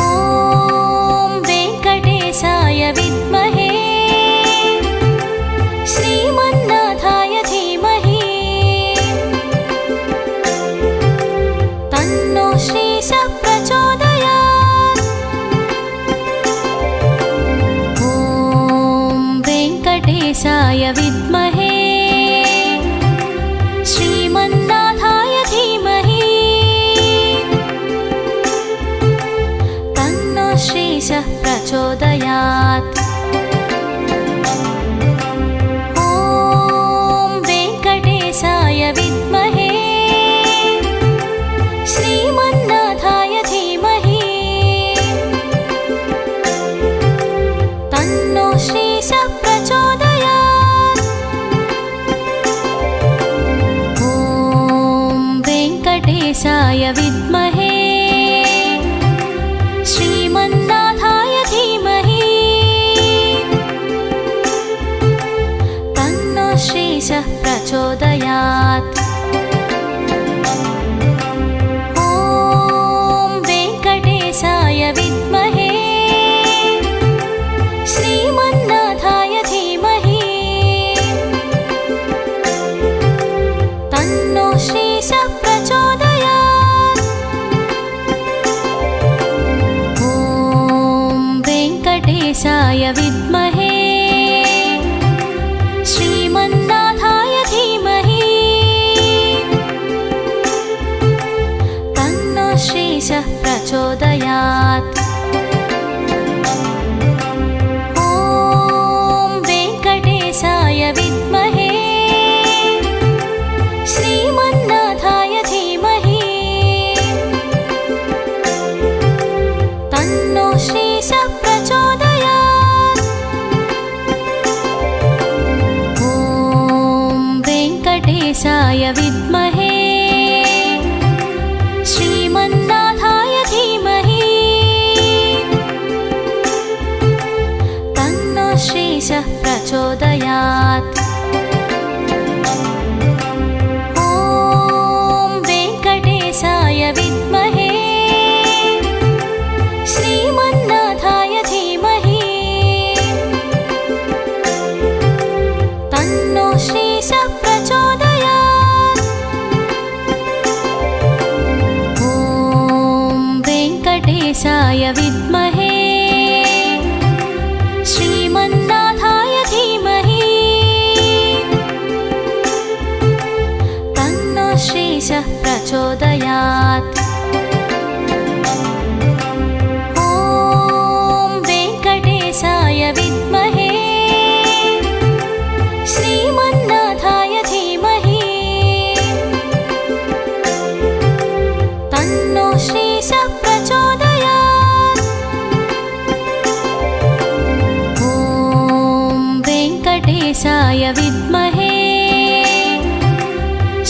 ॐ वेङ्कटेशाय विद्महे श्रीमन्नाथाय धीमहि तन्नो श्रीशः प्रचोदयात्। ॐ वेङ्कटेशाय विद्महे श्रीमन्नाथाय धीमहि तन्नो श्रीशः प्रचोदयात्। ॐ वेङ्कटेशाय विद्महे श्रीमन्नाथाय धीमहि तन्नो श्रीशः प्रचोदयात्। ॐ वेङ्कटेशाय विद्महे श्रीमन्नाथाय धीमहि तन्नो श्रीशः प्रचोदयात्। ॐ वेङ्कटेशाय विद्महे श्रीमन्नाथाय धीमहि तन्नो श्रीशः प्रचोदयात्। ॐ वेङ्कटेशाय विद्महे श्रीमन्नाथाय धीमहि तन्नो श्रीशः प्रचोदयात्। वेङ्कटेशाय विद्महे श्रीमन्नाथाय धीमहि तन्नो श्रीशः प्रचोदयात्। ॐ वेङ्कटेशाय विद्महे श्रीमन्नाथाय धीमहि तन्नो श्रीशः प्रचोदयात्। ॐ वेङ्कटेशाय विद्महे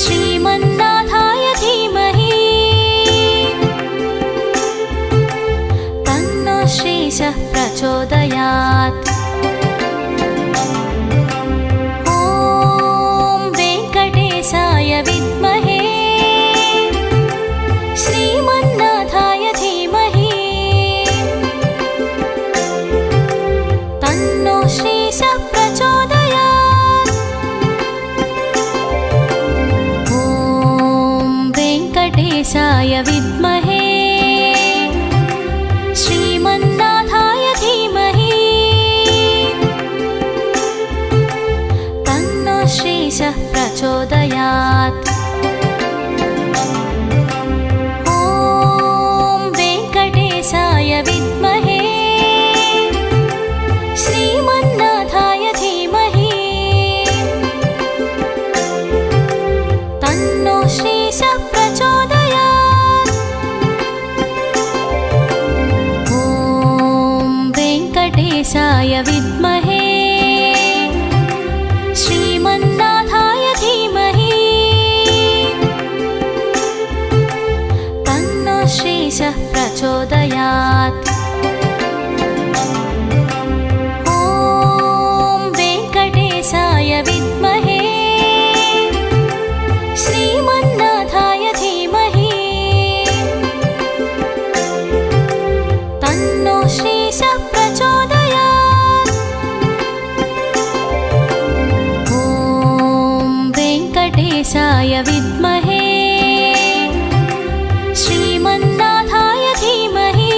श्रीमन्नाथाय धीमहि तन्नो श्रीशः प्रचोदयात्। ॐ वेङ्कटेशाय विद्महे श्रीमन्नाथाय धीमहि तन्नो श्रीशः प्रचोदयात्। ॐ वेङ्कटेशाय विद्महे श्रीमन्नाथाय धीमहि तन्नो श्रीशः प्रचोदयात्। ॐ वेङ्कटेशाय विद्महे श्रीमन्नाथाय धीमहि तन्नो श्रीशः प्रचोदयात्। ॐ वेङ्कटेशाय विद्महे श्रीमन्नाथाय धीमहि तन्नो श्रीशः प्रचोदयात्। ॐ वेङ्कटेशाय विद्महे श्रीमन्नाथाय धीमहि तन्नो श्रीशः प्रचोदयात्। ॐ वेङ्कटेशाय विद्महे श्रीमन्नाथाय धीमहि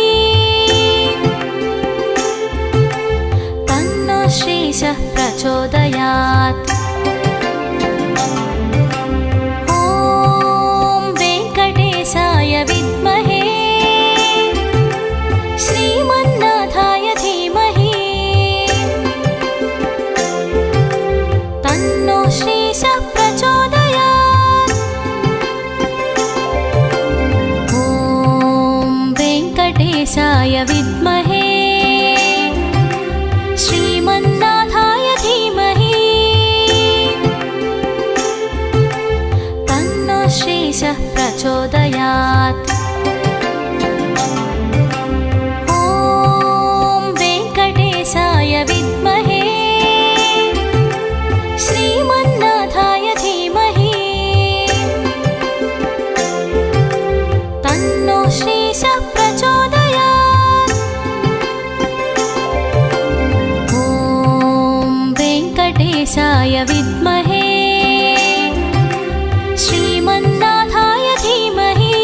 तन्नो श्रीशः प्रचोदयात्। ॐ वेङ्कटेशाय विद्महे श्रीमन्नाथाय धीमहि तन्नो श्रीशः प्रचोदयात्। ॐ वेङ्कटेशाय विद्महे श्रीमन्नाथाय धीमहि तन्नो श्रीशः प्रचोदयात्। ॐ वेङ्कटेशाय विद्महे श्रीमन्नाथाय धीमहि तन्नो श्रीशः प्रचोदयात्। ॐ वेङ्कटेशाय विद्महे श्रीमन्नाथाय धीमहि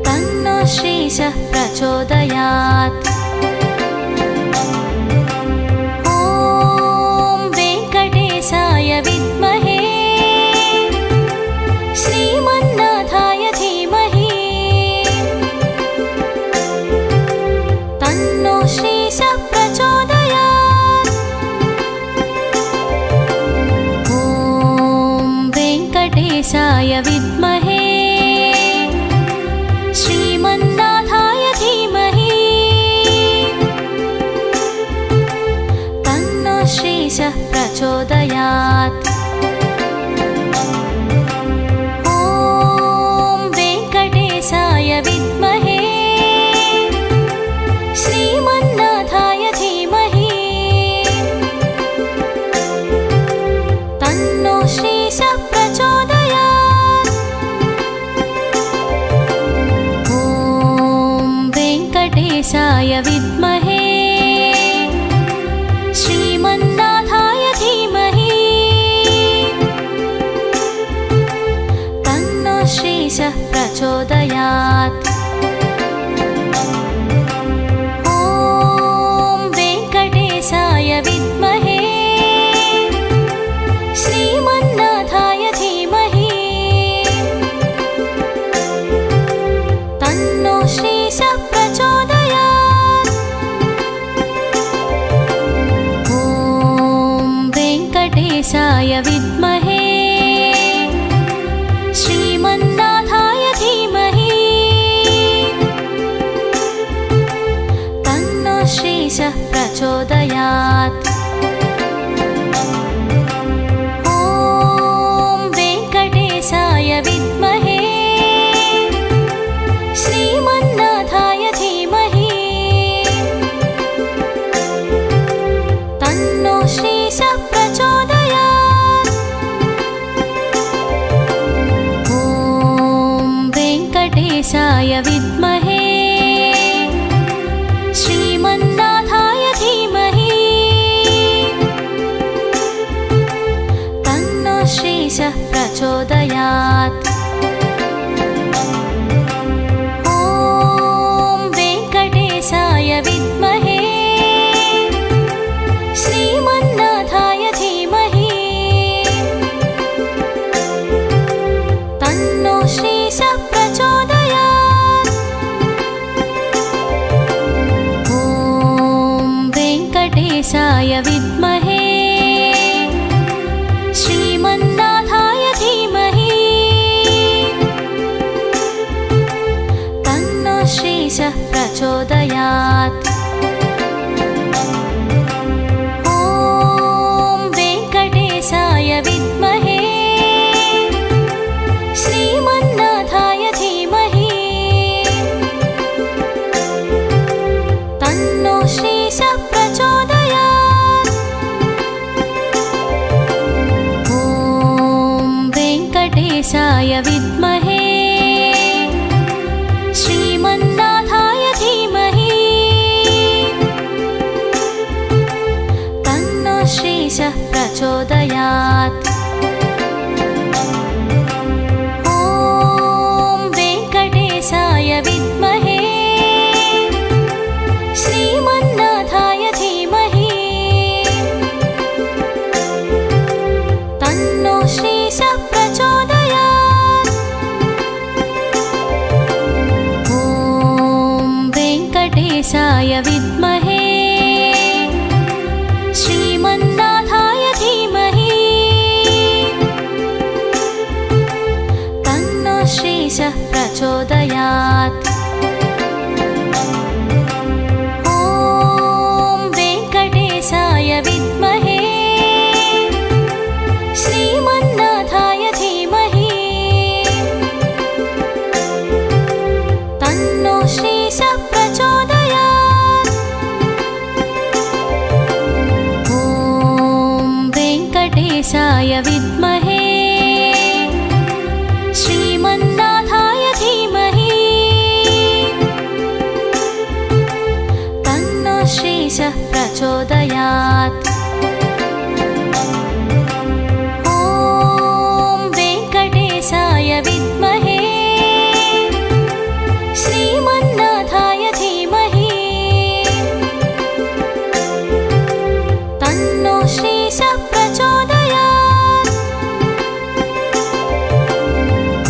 तन्नो श्रीशः प्रचोदयात्। ॐ वेङ्कटेशाय विद्महे श्रीमन्नाथाय धीमहि तन्नो श्रीशः प्रचोदयात्। ॐ वेङ्कटेशाय विद्महे श्रीमन्नाथाय धीमहि तन्नो श्रीशः प्रचोदयात्। ॐ वेङ्कटेशाय विद्महे श्रीमन्नाथाय धीमहि तन्नो श्रीशः प्रचोदयात्। ॐ वेङ्कटेशाय विद्महे श्रीमन्नाथाय धीमहि तन्नो श्रीशः प्रचोदयात्। विद्महे श्रीमन्नाथाय धीमहि तन्नो श्रीशः प्रचोदयात्। ॐ वेङ्कटेशाय विद्महे श्रीमन्नाथाय धीमहि तन्नो श्रीशः प्रचोदयात्। ॐ वेङ्कटेशाय विद्महे श्रीमन्नाथाय धीमहि तन्नो श्रीशः प्रचोदयात्। ॐ वेङ्कटेशाय विद्महे श्रीमन्नाथाय धीमहि तन्नो श्रीशः प्रचोदयात्। ॐ वेङ्कटेशाय विद्महे श्रीमन्नाथाय धीमहि तन्नो श्रीशः प्रचोदयात्। ॐ वेङ्कटेशाय विद्महे श्रीमन्नाथाय धीमहि तन्नो श्रीशः प्रचोदयात्। ॐ वेङ्कटेशाय विद्महे श्रीमन्नाथाय धीमहि तन्नो श्रीशः प्रचोदयात्। ॐ वेङ्कटेशाय विद्महे श्रीमन्नाथाय धीमहि तन्नो श्रीशः प्रचोदयात्। ॐ वेङ्कटेशाय विद्महे श्रीमन्नाथाय धीमहि तन्नो श्रीशः प्रचोदयात्। ॐ वेङ्कटेशाय विद्महे श्रीमन्नाथाय धीमहि तन्नो श्रीशः प्रचोदयात्।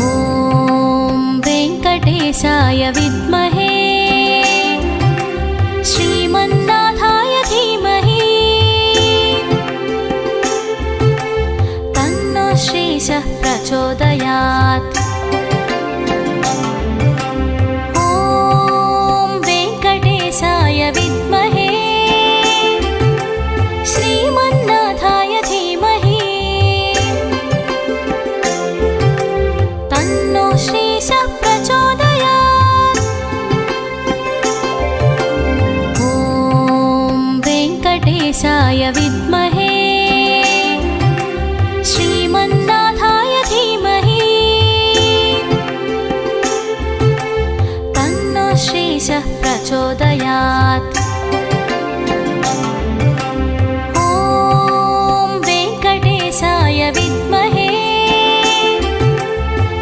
ॐ वेङ्कटेशाय विद्महे श्रीमन्नाथाय धीमहि तन्नो श्रीशः प्रचोदयात्। ॐ वेङ्कटेशाय विद्महे श्रीमन्नाथाय धीमहि तन्नो श्रीशः प्रचोदयात्। ॐ वेङ्कटेशाय विद्महे श्रीमन्नाथाय धीमहि तन्नो श्रीशः प्रचोदयात्। ॐ वेङ्कटेशाय विद्महे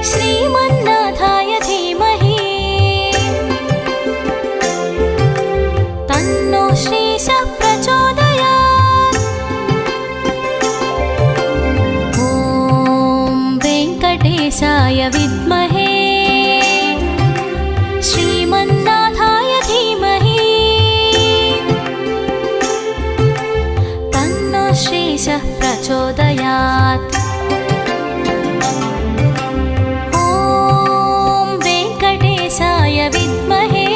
श्रीमन्नाथाय धीमहि तन्नो श्रीशः प्रचोदयात्। ॐ वेङ्कटेशाय विद्महे श्रीमन्नाथाय धीमहि तन्नो श्रीशः प्रचोदयात्। ॐ वेङ्कटेशाय विद्महे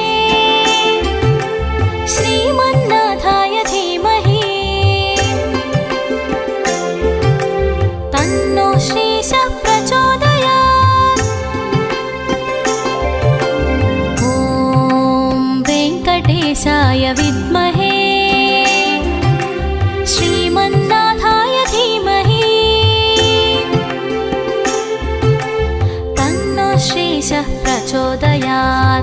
श्रीमन्नाथाय धीमहि तन्नो श्रीशः प्रचोदयात्। ॐ वेङ्कटेशाय विद्महे श्रीमन्नाथाय धीमहि तन्नो श्रीशः प्रचोदयात्।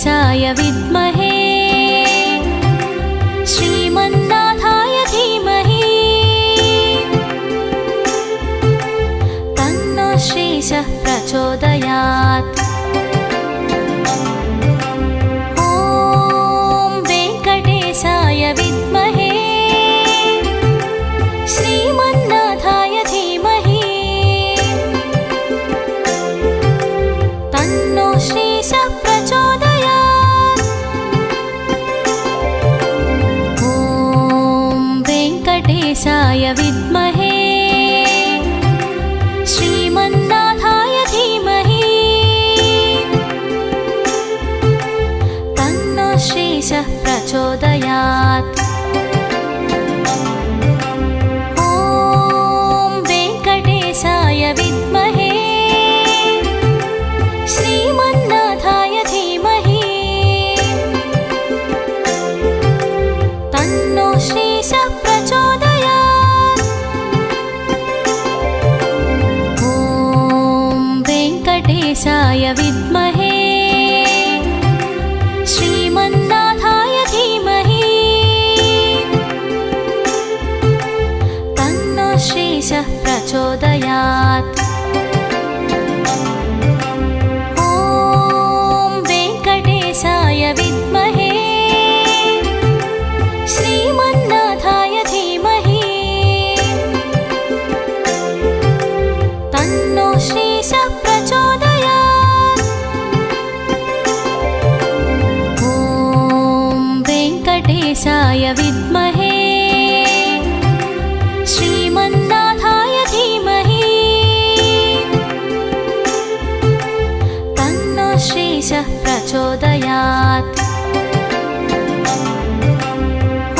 वेङ्कटेशाय विद्महे श्रीमन्नाथाय धीमहि तन्नो श्रीशः प्रचोदयात्। ॐ वेङ्कटेशाय विद्महे श्रीमन्नाथाय धीमहि तन्नो श्रीशः प्रचोदयात्। ॐ वेङ्कटेशाय विद्महे श्रीमन्नाथाय धीमहि तन्नो श्रीशः प्रचोदयात्। ॐ वेङ्कटेशाय विद्महे श्रीमन्नाथाय धीमहि तन्नो श्रीशः प्रचोदयात्। ॐ वेङ्कटेशाय विद्महे श्रीमन्नाथाय धीमहि तन्नो श्रीशः प्रचोदयात्। ॐ वेङ्कटेशाय विद्महे श्रीमन्नाथाय धीमहि तन्नो श्रीशः प्रचोदयात्। ॐ वेङ्कटेशाय विद्महे श्रीमन्नाथाय धीमहि तन्नो श्रीशः प्रचोदयात्।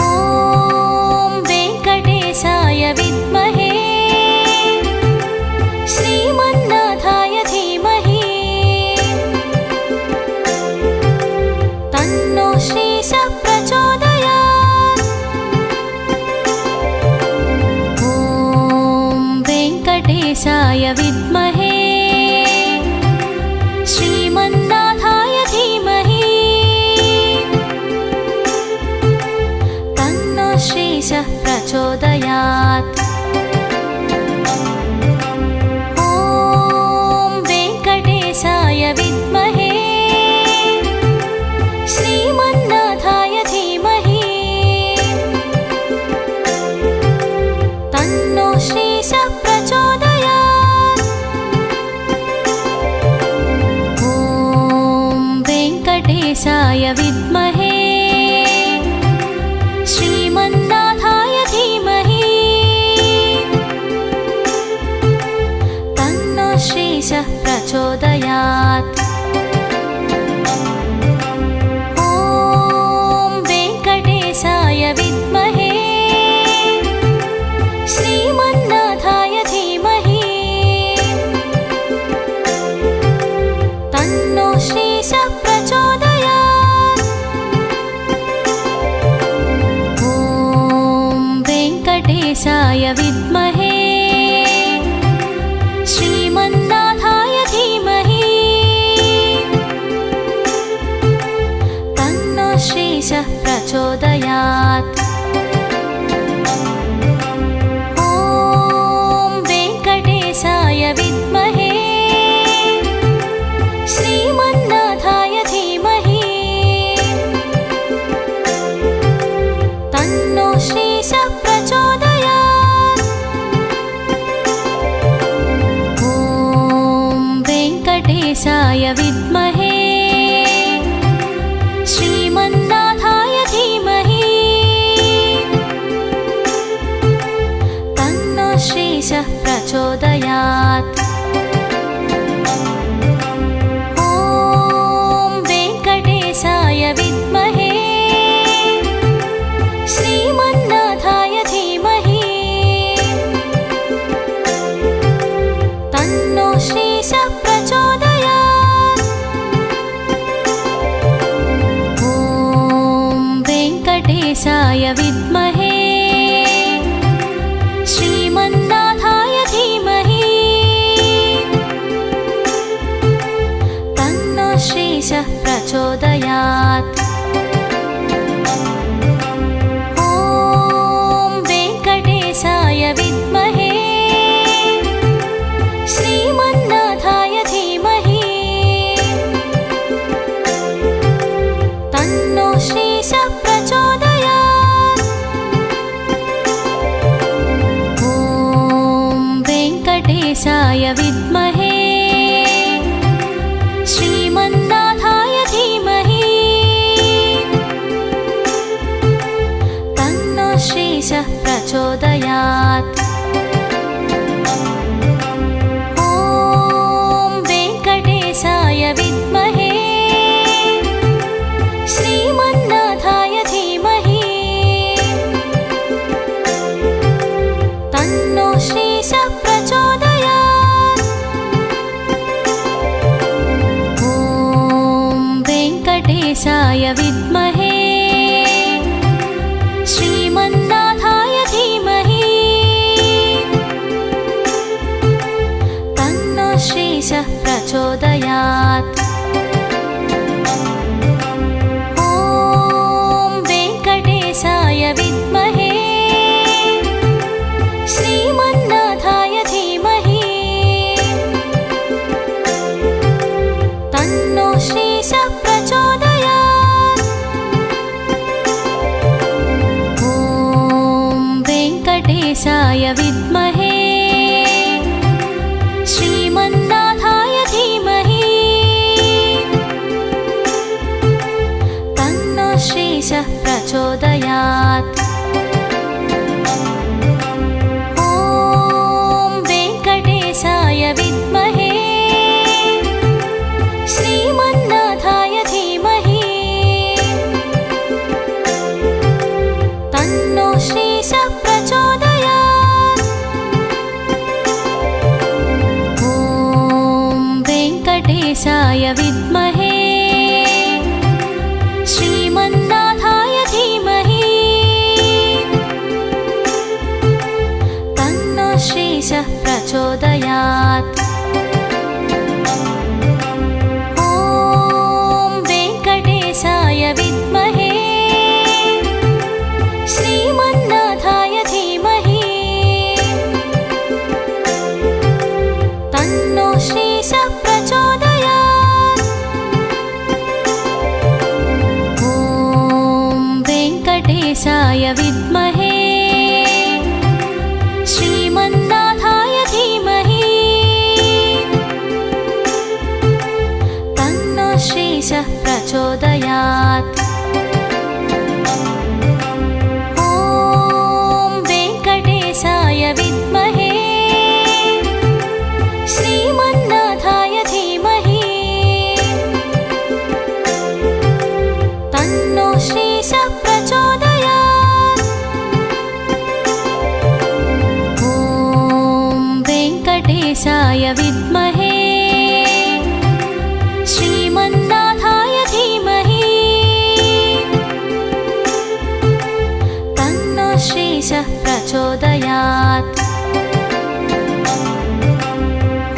ॐ वेङ्कटेशाय विद्महे श्रीमन्नाथाय धीमहि तन्नो श्रीशः प्रचोदयात्। ॐ वेङ्कटेशाय विद्महे श्रीमन्नाथाय धीमहि तन्नो श्रीशः प्रचोदयात्। ॐ वेङ्कटेशाय विद्महे श्रीमन्नाथाय धीमहि तन्नो श्रीशः प्रचोदयात्। ॐ वेङ्कटेशाय विद्महे श्रीमन्नाथाय धीमहि तन्नो श्रीशः प्रचोदयात्। ॐ वेङ्कटेशाय विद्महे श्रीमन्नाथाय धीमहि तन्नो श्रीशः प्रचोदयात्। ॐ वेङ्कटेशाय विद्महे श्रीमन्नाथाय धीमहि तन्नो श्रीशः प्रचोदयात्। ॐ वेङ्कटेशाय विद्महे श्रीमन्नाथाय धीमहि तन्नो श्रीशः प्रचोदयात्। ॐ वेङ्कटेशाय विद्महे श्रीमन्नाथाय धीमहि तन्नो श्रीशः प्रचोदयात्। ॐ वेङ्कटेशाय विद्महे श्रीमन्नाथाय धीमहि तन्नो श्रीशः प्रचोदयात्। ॐ वेङ्कटेशाय विद्महे श्रीमन्नाथाय धीमहि तन्नो श्रीशः प्रचोदयात्। विद्महे श्रीमन्नाथाय धीमहि तन्नो श्रीशः प्रचोदयात्। ॐ वेङ्कटेशाय विद्महे श्रीमन्नाथाय धीमहि तन्नो श्रीशः प्रचोदयात्। ॐ वेङ्कटेशाय विद्महे श्रीमन्नाथाय धीमहि तन्नो श्रीशः प्रचोदयात्। ॐ वेङ्कटेशाय विद्महे श्रीमन्नाथाय धीमहि तन्नो श्रीशः प्रचोदयात्। ॐ वेङ्कटेशाय विद्महे श्रीमन्नाथाय धीमहि तन्नो श्रीशः प्रचोदयात्। ॐ वेङ्कटेशाय विद्महे श्रीमन्नाथाय धीमहि तन्नो श्रीशः प्रचोदयात्। ॐ वेङ्कटेशाय विद्महे श्रीमन्नाथाय धीमहि तन्नो श्रीशः प्रचोदयात्। ॐ वेङ्कटेशाय विद्महे श्रीमन्नाथाय धीमहि तन्नो श्रीशः प्रचोदयात्। ॐ वेङ्कटेशाय विद्महे श्रीमन्नाथाय धीमहि तन्नो श्रीशः प्रचोदयात्। ॐ वेङ्कटेशाय विद्महे श्रीमन्नाथाय धीमहि तन्नो श्रीशः प्रचोदयात्।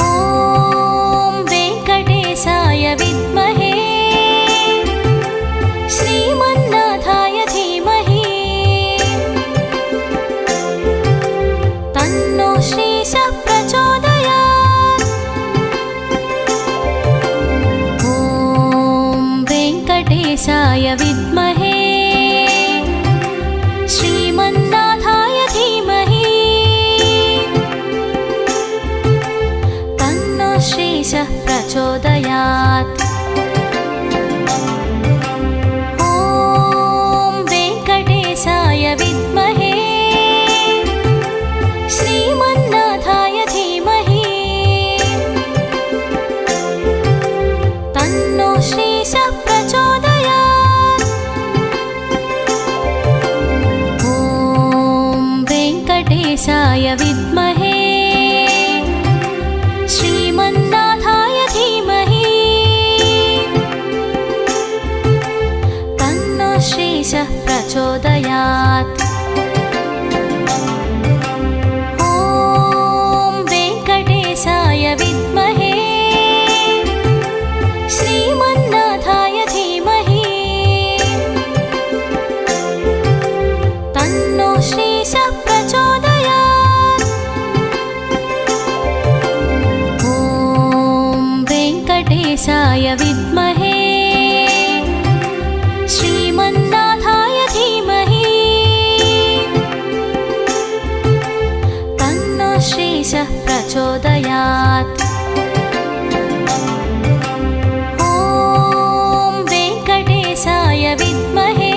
ॐ वेङ्कटेशाय विद्महे श्रीमन्नाथाय धीमहि तन्नो श्रीशः प्रचोदयात्। ॐ वेङ्कटेशाय विद्महे श्रीमन्नाथाय धीमहि तन्नो श्रीशः प्रचोदयात्। ॐ वेङ्कटेशाय विद्महे श्रीमन्नाथाय धीमहि तन्नो श्रीशः प्रचोदयात्। ॐ वेङ्कटेशाय विद्महे श्रीमन्नाथाय धीमहि तन्नो श्रीशः प्रचोदयात्। ॐ वेङ्कटेशाय विद्महे श्रीमन्नाथाय धीमहि तन्नो श्रीशः प्रचोदयात्। ॐ वेङ्कटेशाय विद्महे श्रीमन्नाथाय धीमहि तन्नो श्रीशः प्रचोदयात्। ॐ वेङ्कटेशाय विद्महे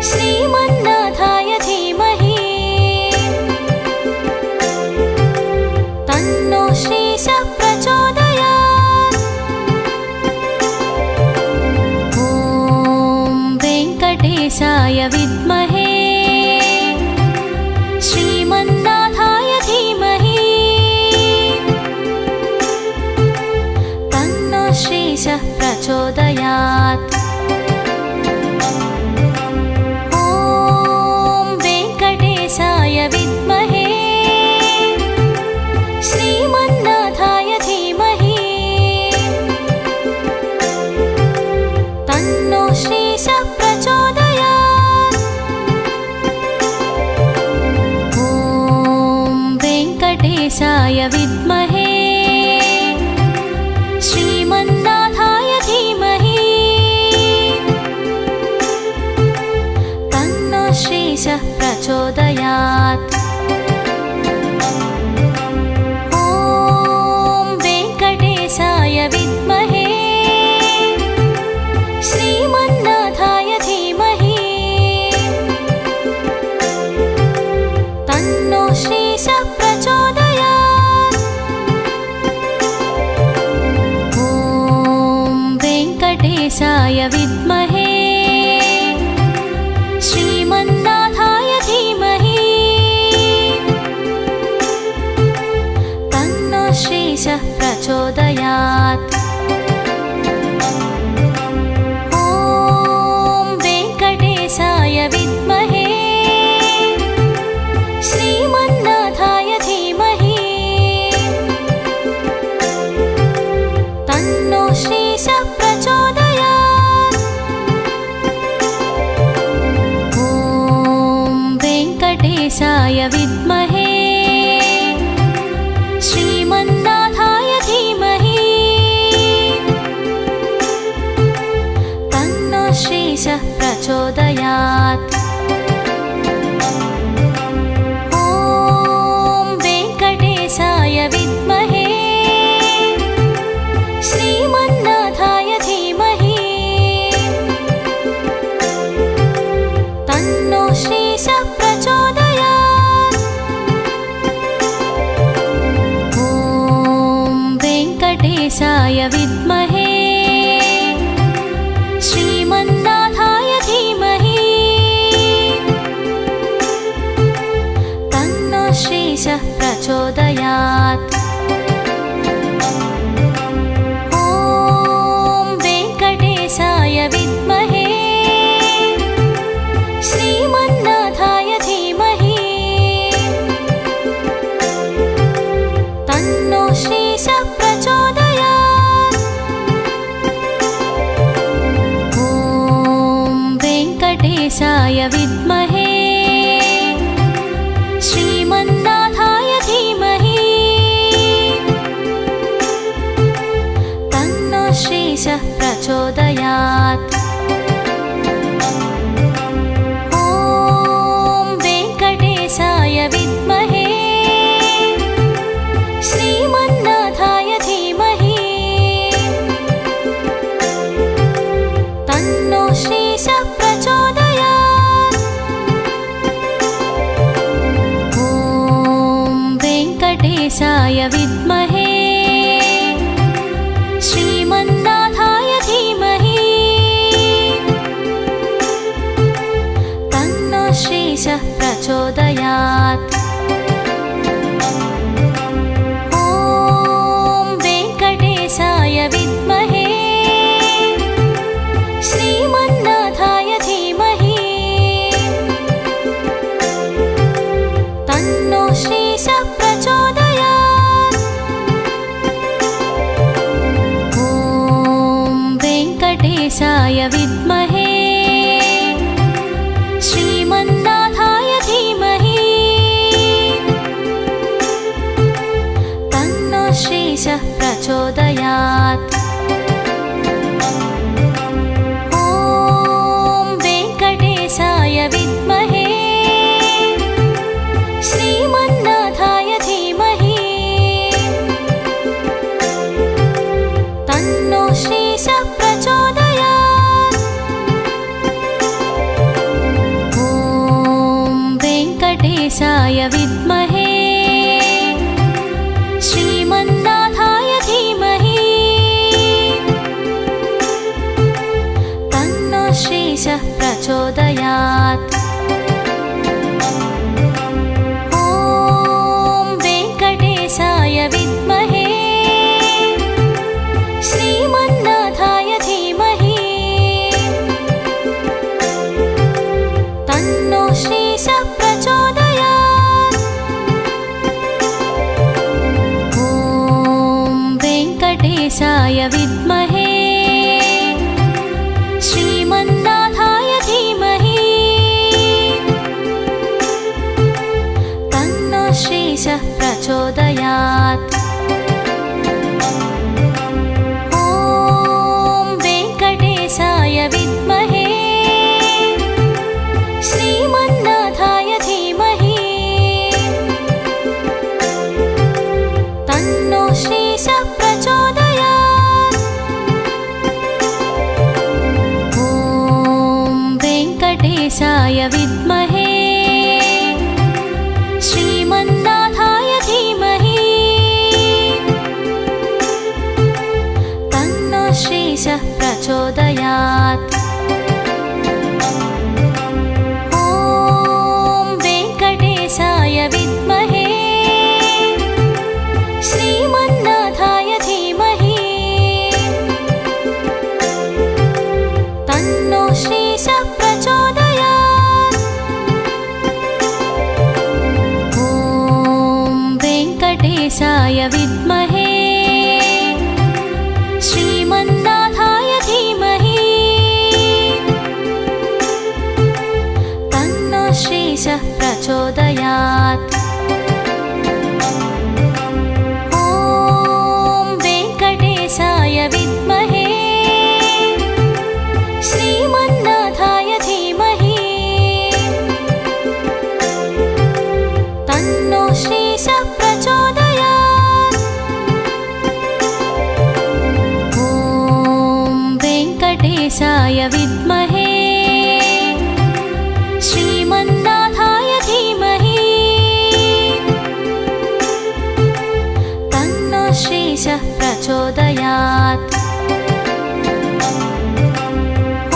श्रीमन्नाथाय धीमहि तन्नो श्रीशः प्रचोदयात्। श्रीशः प्रचोदयात्। ॐ वेङ्कटेशाय विद्महे श्रीमन्नाथाय धीमहि तन्नो श्रीशः प्रचोदयात्। ॐ वेङ्कटेशाय विद्महे श्रीमन्नाथाय धीमहि तन्नो श्रीशः प्रचोदयात्। ॐ वेङ्कटेशाय विद्महे श्रीमन्नाथाय धीमहि तन्नो श्रीशः प्रचोदयात्। ॐ वेङ्कटेशाय विद्महे श्रीमन्नाथाय धीमहि तन्नो श्रीशः प्रचोदयात्। ॐ वेङ्कटेशाय विद्महे श्रीमन्नाथाय धीमहि तन्नो श्रीशः प्रचोदयात्। ॐ वेङ्कटेशाय विद्महे श्रीमन्नाथाय धीमहि तन्नो श्रीशः प्रचोदयात्। ॐ वेङ्कटेशाय विद्महे श्रीमन्नाथाय धीमहि तन्नो श्रीशः प्रचोदयात्। ॐ वेङ्कटेशाय विद्महे श्रीमन्नाथाय धीमहि तन्नो श्रीशः प्रचोदयात्। ॐ वेङ्कटेशाय विद्महे श्रीमन्नाथाय धीमहि तन्नो श्रीशः प्रचोदयात्। ॐ वेङ्कटेशाय विद्महे श्रीमन्नाथाय धीमहि तन्नो श्रीशः प्रचोदयात्। ॐ वेङ्कटेशाय विद्महे श्रीमन्नाथाय धीमहि तन्नो श्रीशः प्रचोदयात्। ॐ वेङ्कटेशाय विद्महे श्रीमन्नाथाय धीमहि तन्नो श्रीशः प्रचोदयात्। ॐ वेङ्कटेशाय विद्महे श्रीमन्नाथाय धीमहि तन्नो श्रीशः प्रचोदयात्। ॐ वेङ्कटेशाय विद्महे श्रीमन्नाथाय धीमहि तन्नो श्रीशः प्रचोदयात्। ॐ वेङ्कटेशाय विद्महे श्रीमन्नाथाय धीमहि तन्नो श्रीशः प्रचोदयात्। ॐ वेङ्कटेशाय विद्महे श्रीमन्नाथाय धीमहि तन्नो श्रीशः प्रचोदयात्। ॐ वेङ्कटेशाय विद्महे श्रीमन्नाथाय विद्महे श्रीमन्नाथाय धीमहि तन्नो श्रीशः प्रचोदयात्। ॐ वेङ्कटेशाय विद्महे श्रीमन्नाथाय धीमहि तन्नो श्रीशः प्रचोदयात्। ॐ वेङ्कटेशाय विद्महे श्रीमन्नाथाय धीमहि तन्नो श्रीशः प्रचोदयात्। ॐ वेङ्कटेशाय विद्महे श्रीमन्नाथाय धीमहि तन्नो श्रीशः प्रचोदयात्। ॐ वेङ्कटेशाय विद्महे श्रीमन्नाथाय धीमहि तन्नो श्रीशः प्रचोदयात्। ॐ वेङ्कटेशाय विद्महे श्रीमन्नाथाय धीमहि तन्नो श्रीशः प्रचोदयात्। ॐ वेङ्कटेशाय विद्महे श्रीमन्नाथाय धीमहि तन्नो श्रीशः प्रचोदयात्।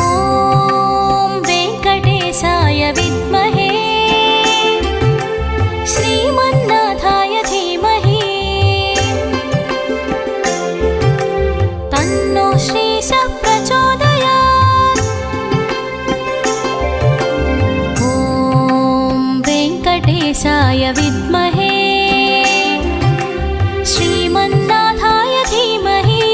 ॐ वेङ्कटेशाय विद्महे श्रीमन्नाथाय धीमहि तन्नो श्रीशः प्रचोदयात्। ॐ वेङ्कटेशाय विद्महे श्रीमन्नाथाय धीमहि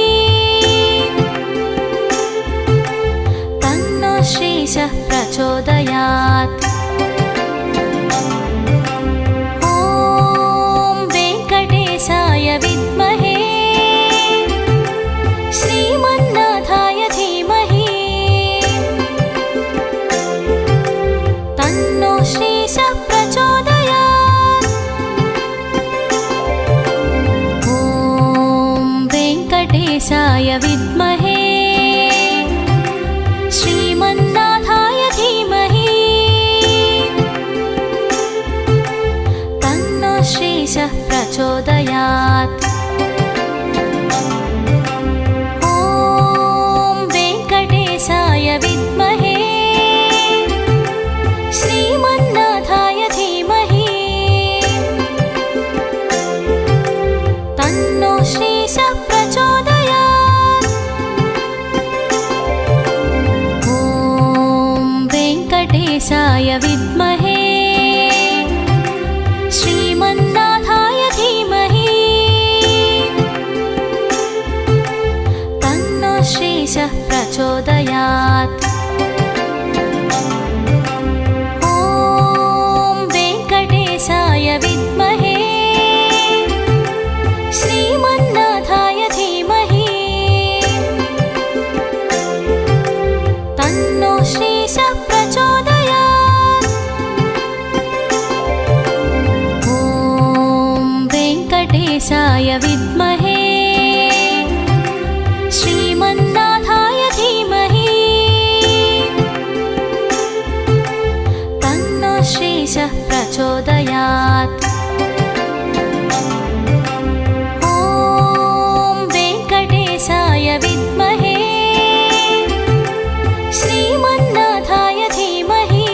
तन्नो श्रीशः प्रचोदयात्। ॐ वेङ्कटेशाय विद्महे श्रीमन्नाथाय धीमहि तन्नो श्रीशः प्रचोदयात्। ॐ वेङ्कटेशाय विद्महे श्रीमन्नाथाय धीमहि तन्नो श्रीशः प्रचोदयात्। ॐ वेङ्कटेशाय विद्महे श्रीमन्नाथाय धीमहि तन्नो श्रीशः प्रचोदयात्। ॐ वेङ्कटेशाय विद्महे श्रीमन्नाथाय धीमहि तन्नो श्रीशः प्रचोदयात्। ॐ वेङ्कटेशाय विद्महे श्रीमन्नाथाय धीमहि तन्नो श्रीशः प्रचोदयात्। ॐ वेङ्कटेशाय विद्महे श्रीमन्नाथाय धीमहि तन्नो श्रीशः प्रचोदयात्। ॐ वेङ्कटेशाय विद्महे श्रीमन्नाथाय धीमहि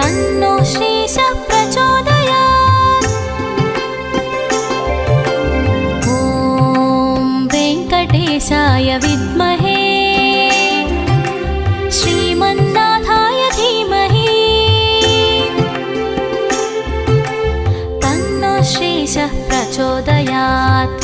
तन्नो श्रीशः प्रचोदयात्। ॐ वेङ्कटेशाय विद्महे श्रीमन्नाथाय धीमहि तन्नो श्रीशः प्रचोदयात्।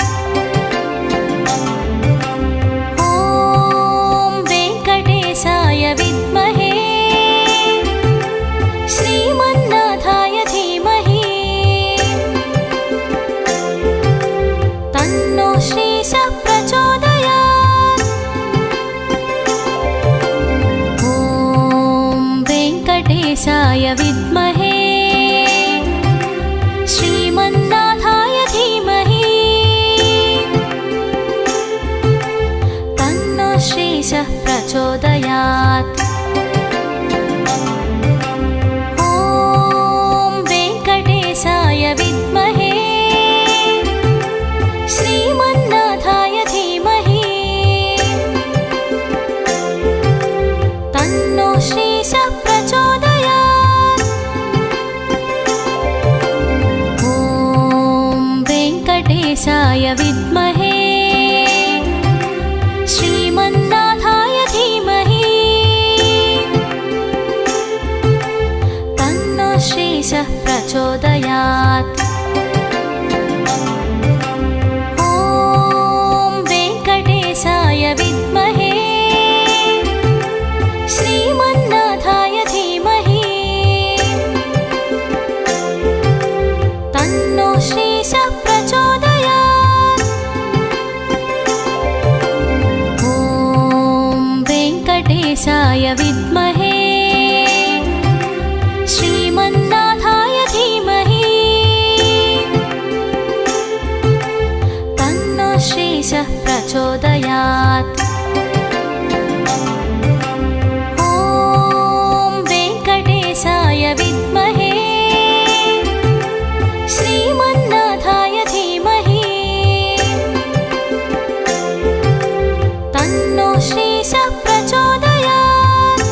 श्रीशः प्रचोदयात्। ॐ वेङ्कटेशाय विद्महे श्रीमन्नाथाय धीमहि तन्नो श्रीशः प्रचोदयात्। ॐ वेङ्कटेशाय विद्महे श्रीमन्नाथाय धीमहि तन्नो श्रीशः प्रचोदयात्। ॐ वेङ्कटेशाय विद्महे श्रीमन्नाथाय धीमहि तन्नो श्रीशः प्रचोदयात्। ॐ वेङ्कटेशाय विद्महे श्रीमन्नाथाय धीमहि तन्नो श्रीशः प्रचोदयात्। ॐ वेङ्कटेशाय विद्महे श्रीमन्नाथाय धीमहि तन्नो श्रीशः प्रचोदयात्। ॐ वेङ्कटेशाय विद्महे श्रीमन्नाथाय धीमहि तन्नो श्रीशः प्रचोदयात्।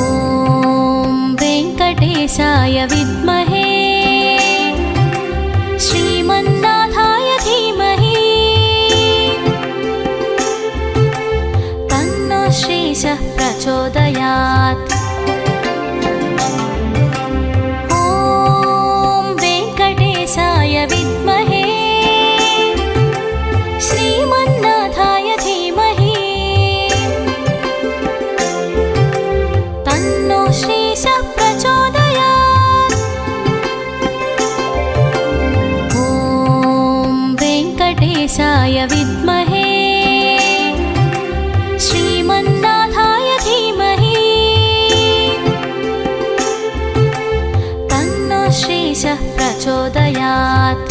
ॐ वेङ्कटेशाय विद्महे श्रीमन्नाथाय धीमहि तन्नो श्रीशः प्रचोदयात्। ॐ वेङ्कटेशाय विद्महे श्रीमन्नाथाय धीमहि तन्नो श्रीशः प्रचोदयात्। ॐ वेङ्कटेशाय विद्महे श्रीमन्नाथाय धीमहि तन्नो श्रीशः प्रचोदयात्।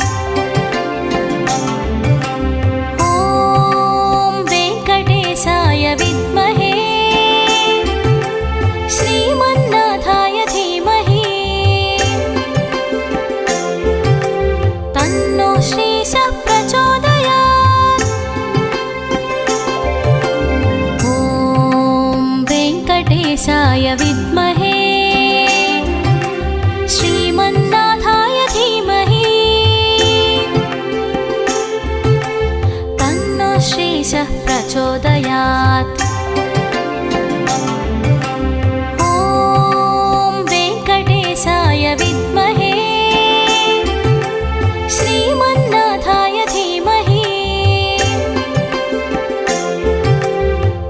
ॐ वेङ्कटेशाय विद्महे श्रीमन्नाथाय धीमहि तन्नो श्रीशः प्रचोदयात्। ॐ वेङ्कटेशाय विद्महे श्रीमन्नाथाय धीमहि तन्नो श्रीशः प्रचोदयात्। ॐ वेङ्कटेशाय विद्महे श्रीमन्नाथाय धीमहि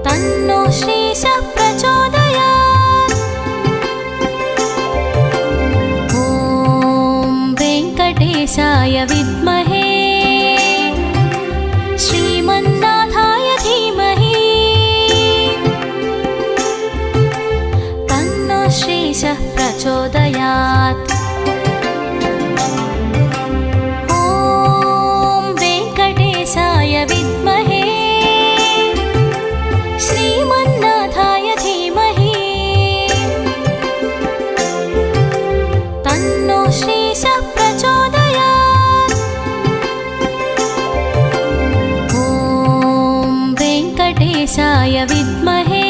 तन्नो श्रीशः प्रचोदयात्। ॐ वेङ्कटेशाय विद्महे श्रीमन्नाथाय धीमहि तन्नो श्रीशः प्रचोदयात्। ॐ वेङ्कटेशाय विद्महे श्रीमन्नाथाय धीमहि तन्नो श्रीशः प्रचोदयात्। ॐ वेङ्कटेशाय विद्महे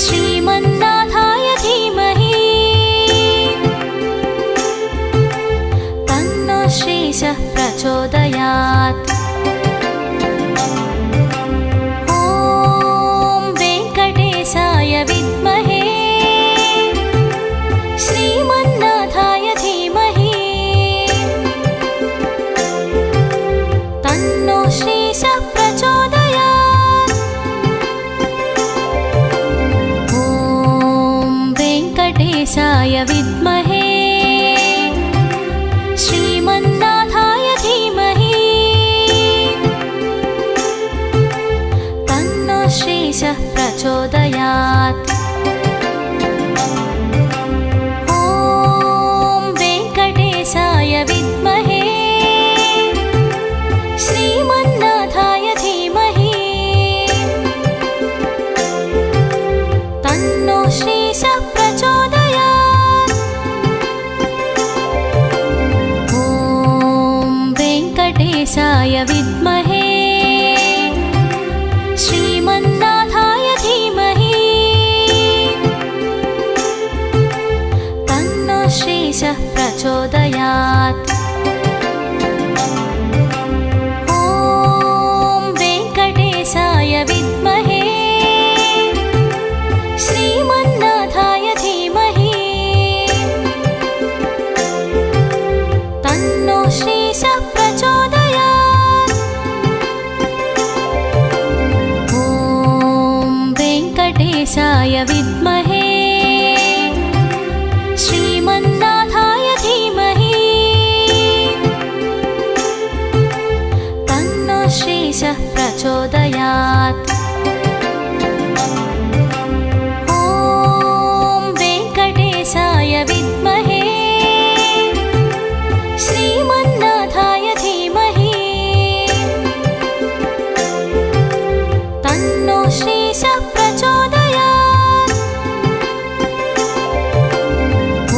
श्रीमन्नाथाय धीमहि तन्नो श्रीशः प्रचोदयात्। ॐ वेङ्कटेशाय विद्महे श्रीमन्नाथाय धीमहि तन्नो श्रीशः प्रचोदयात्। ॐ वेङ्कटेशाय विद्महे श्रीमन्नाथाय विद्महे श्रीमन्नाथाय धीमहि तन्नो श्रीशः प्रचोदयात् ॐ वेङ्कटेशाय विद्महे श्रीमन्नाथाय धीमहि तन्नो श्रीशः प्रचोदयात् ॐ वेङ्कटेशाय विद्महे श्रीमन्नाथाय धीमहि तन्नो श्रीशः प्रचोदयात् ॐ वेङ्कटेशाय विद्महे श्रीमन्नाथाय धीमहि तन्नो श्रीशः प्रचोदयात्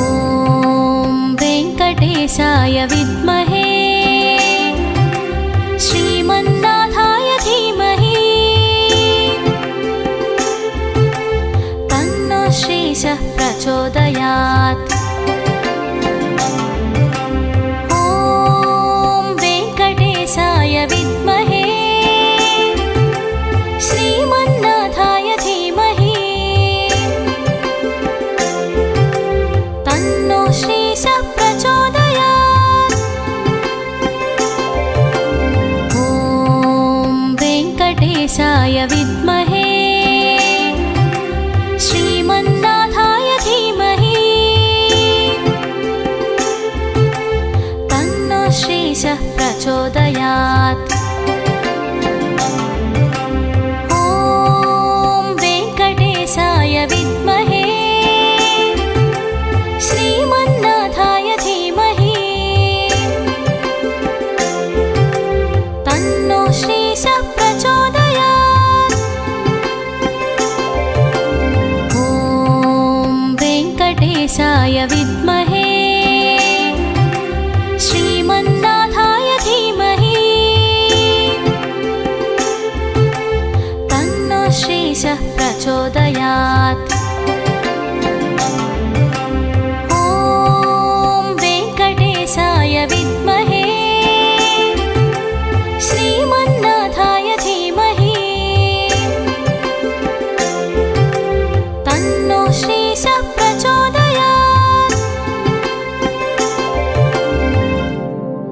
ॐ वेङ्कटेशाय विद्महे श्रीमन्नाथाय धीमहि तन्नो श्रीशः प्रचोदयात् ॐ वेङ्कटेशाय विद्महे श्रीमन्नाथाय धीमहि तन्नो श्रीशः प्रचोदयात् ॐ वेङ्कटेशाय विद्महे श्रीमन्नाथाय धीमहि तन्नो श्रीशः प्रचोदयात् ॐ वेङ्कटेशाय विद्महे श्रीमन्नाथाय धीमहि तन्नो श्रीशः प्रचोदयात् ॐ वेङ्कटेशाय विद्महे श्रीमन्नाथाय धीमहि तन्नो श्रीशः प्रचोदयात्